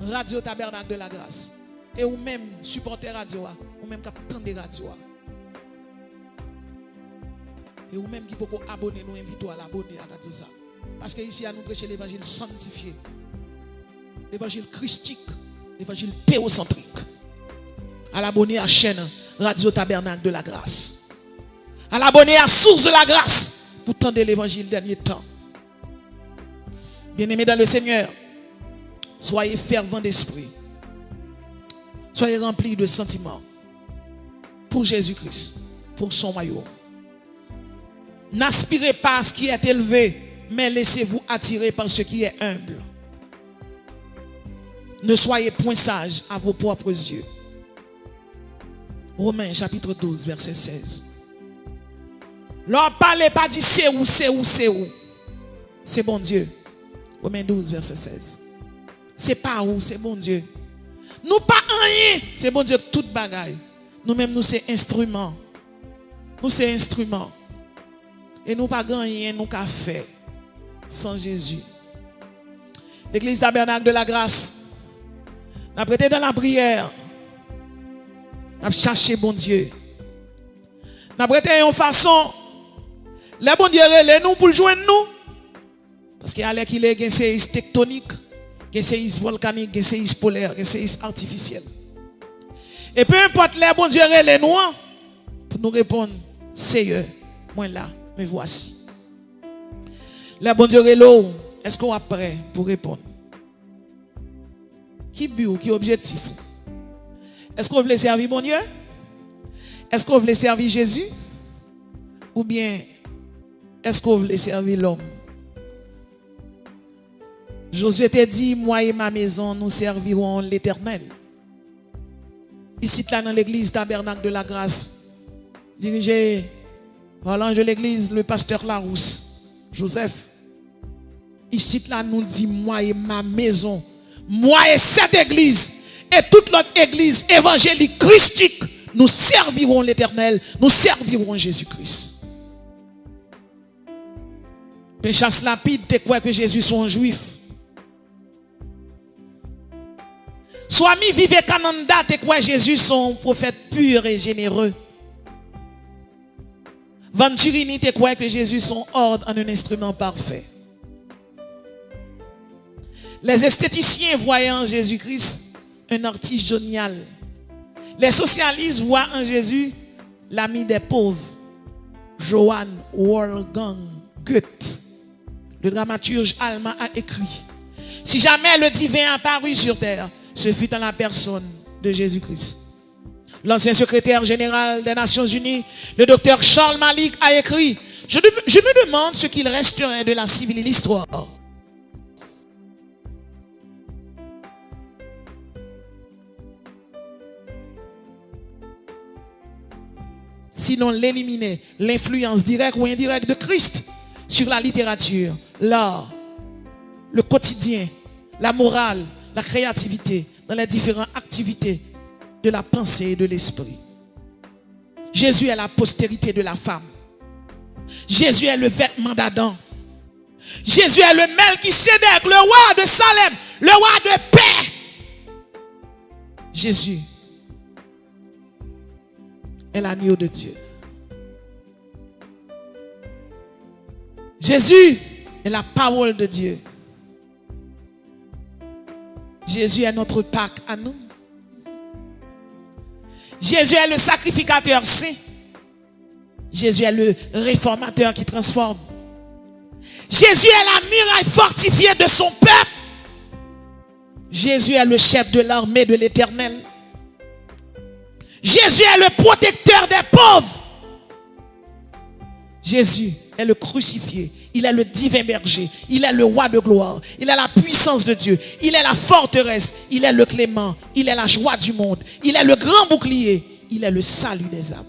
Radio tabernacle de la grâce. Et ou même supporter radio, ou même capitaine de radio. Et ou même qui peut abonner, nous invitons à l'abonner à radio ça. Parce que ici, à nous prêcher l'évangile sanctifié, l'évangile christique, l'évangile théocentrique. À l'abonner à la chaîne Radio Tabernacle de la Grâce. À l'abonner à Source de la Grâce pour tendre l'évangile dernier temps. Bien-aimés dans le Seigneur, soyez fervents d'esprit. Soyez remplis de sentiments pour Jésus-Christ, pour son royaume. N'aspirez pas à ce qui est élevé, mais laissez-vous attirer par ce qui est humble. Ne soyez point sages à vos propres yeux. Romains chapitre 12, verset 16. Leur parlez pas dit c'est où, c'est où, c'est où. C'est bon Dieu. Romains 12, verset 16. C'est pas où, c'est bon Dieu. Nous pas rien, c'est bon Dieu toute bagaille. Nous-mêmes, nous c'est instrument. Nous c'est instrument. Et nous pas rien nous qu'a fait sans Jésus. L'église Tabernacle de la Grâce n'a prêté dans la prière. N'a cherché bon Dieu. N'a prêté en façon les bon Dieu relève nous pour le joindre nous. Parce qu'il y a qu'il est un séisme tectonique, un séisme volcanique, un séisme polaire, un séisme artificiel. Et peu importe les bon Dieu relève nous pour nous répondre, Seigneur, moi là, me voici. Les bon Dieu relève, est-ce qu'on est prêt pour répondre? Qui but, qui objectif? Est-ce qu'on veut servir mon Dieu? Est-ce qu'on veut servir Jésus? Ou bien est-ce qu'on veut servir l'homme? Josué te dit, moi et ma maison, nous servirons l'Éternel. Ici, là, dans l'église Tabernacle de la Grâce, dirigé par l'ange de l'église, le pasteur Larousse, Joseph. Ici, là, nous dit, moi et ma maison, moi et cette église, et toute l'autre église évangélique christique, nous servirons l'Éternel, nous servirons Jésus-Christ. Péchasse lapide, tu crois que Jésus sont juif. Soit mi vive Cananda, tu crois que Jésus sont prophète pur et généreux. Venturini, tu crois que Jésus sont ordre en un instrument parfait. Les esthéticiens voyant en Jésus-Christ un artiste génial. Les socialistes voient en Jésus l'ami des pauvres. Johann Wolfgang Goethe, le dramaturge allemand, a écrit: si jamais le divin apparut sur terre, ce fut en la personne de Jésus-Christ. L'ancien secrétaire général des Nations Unies, le docteur Charles Malik, a écrit: je me demande ce qu'il resterait de la civile histoire si l'on l'éliminait l'influence directe ou indirecte de Christ sur la littérature, l'art, le quotidien, la morale, la créativité, dans les différentes activités de la pensée et de l'esprit. Jésus est la postérité de la femme. Jésus est le vêtement d'Adam. Jésus est le Melchisédek, le roi de Salem, le roi de paix. Jésus est l'agneau de Dieu. Jésus est la parole de Dieu. Jésus est notre Pâque à nous. Jésus est le sacrificateur saint. Jésus est le réformateur qui transforme. Jésus est la muraille fortifiée de son peuple. Jésus est le chef de l'armée de l'Éternel. Jésus est le protecteur des pauvres. Jésus est le crucifié. Il est le divin berger. Il est le roi de gloire. Il est la puissance de Dieu. Il est la forteresse. Il est le clément. Il est la joie du monde. Il est le grand bouclier. Il est le salut des âmes.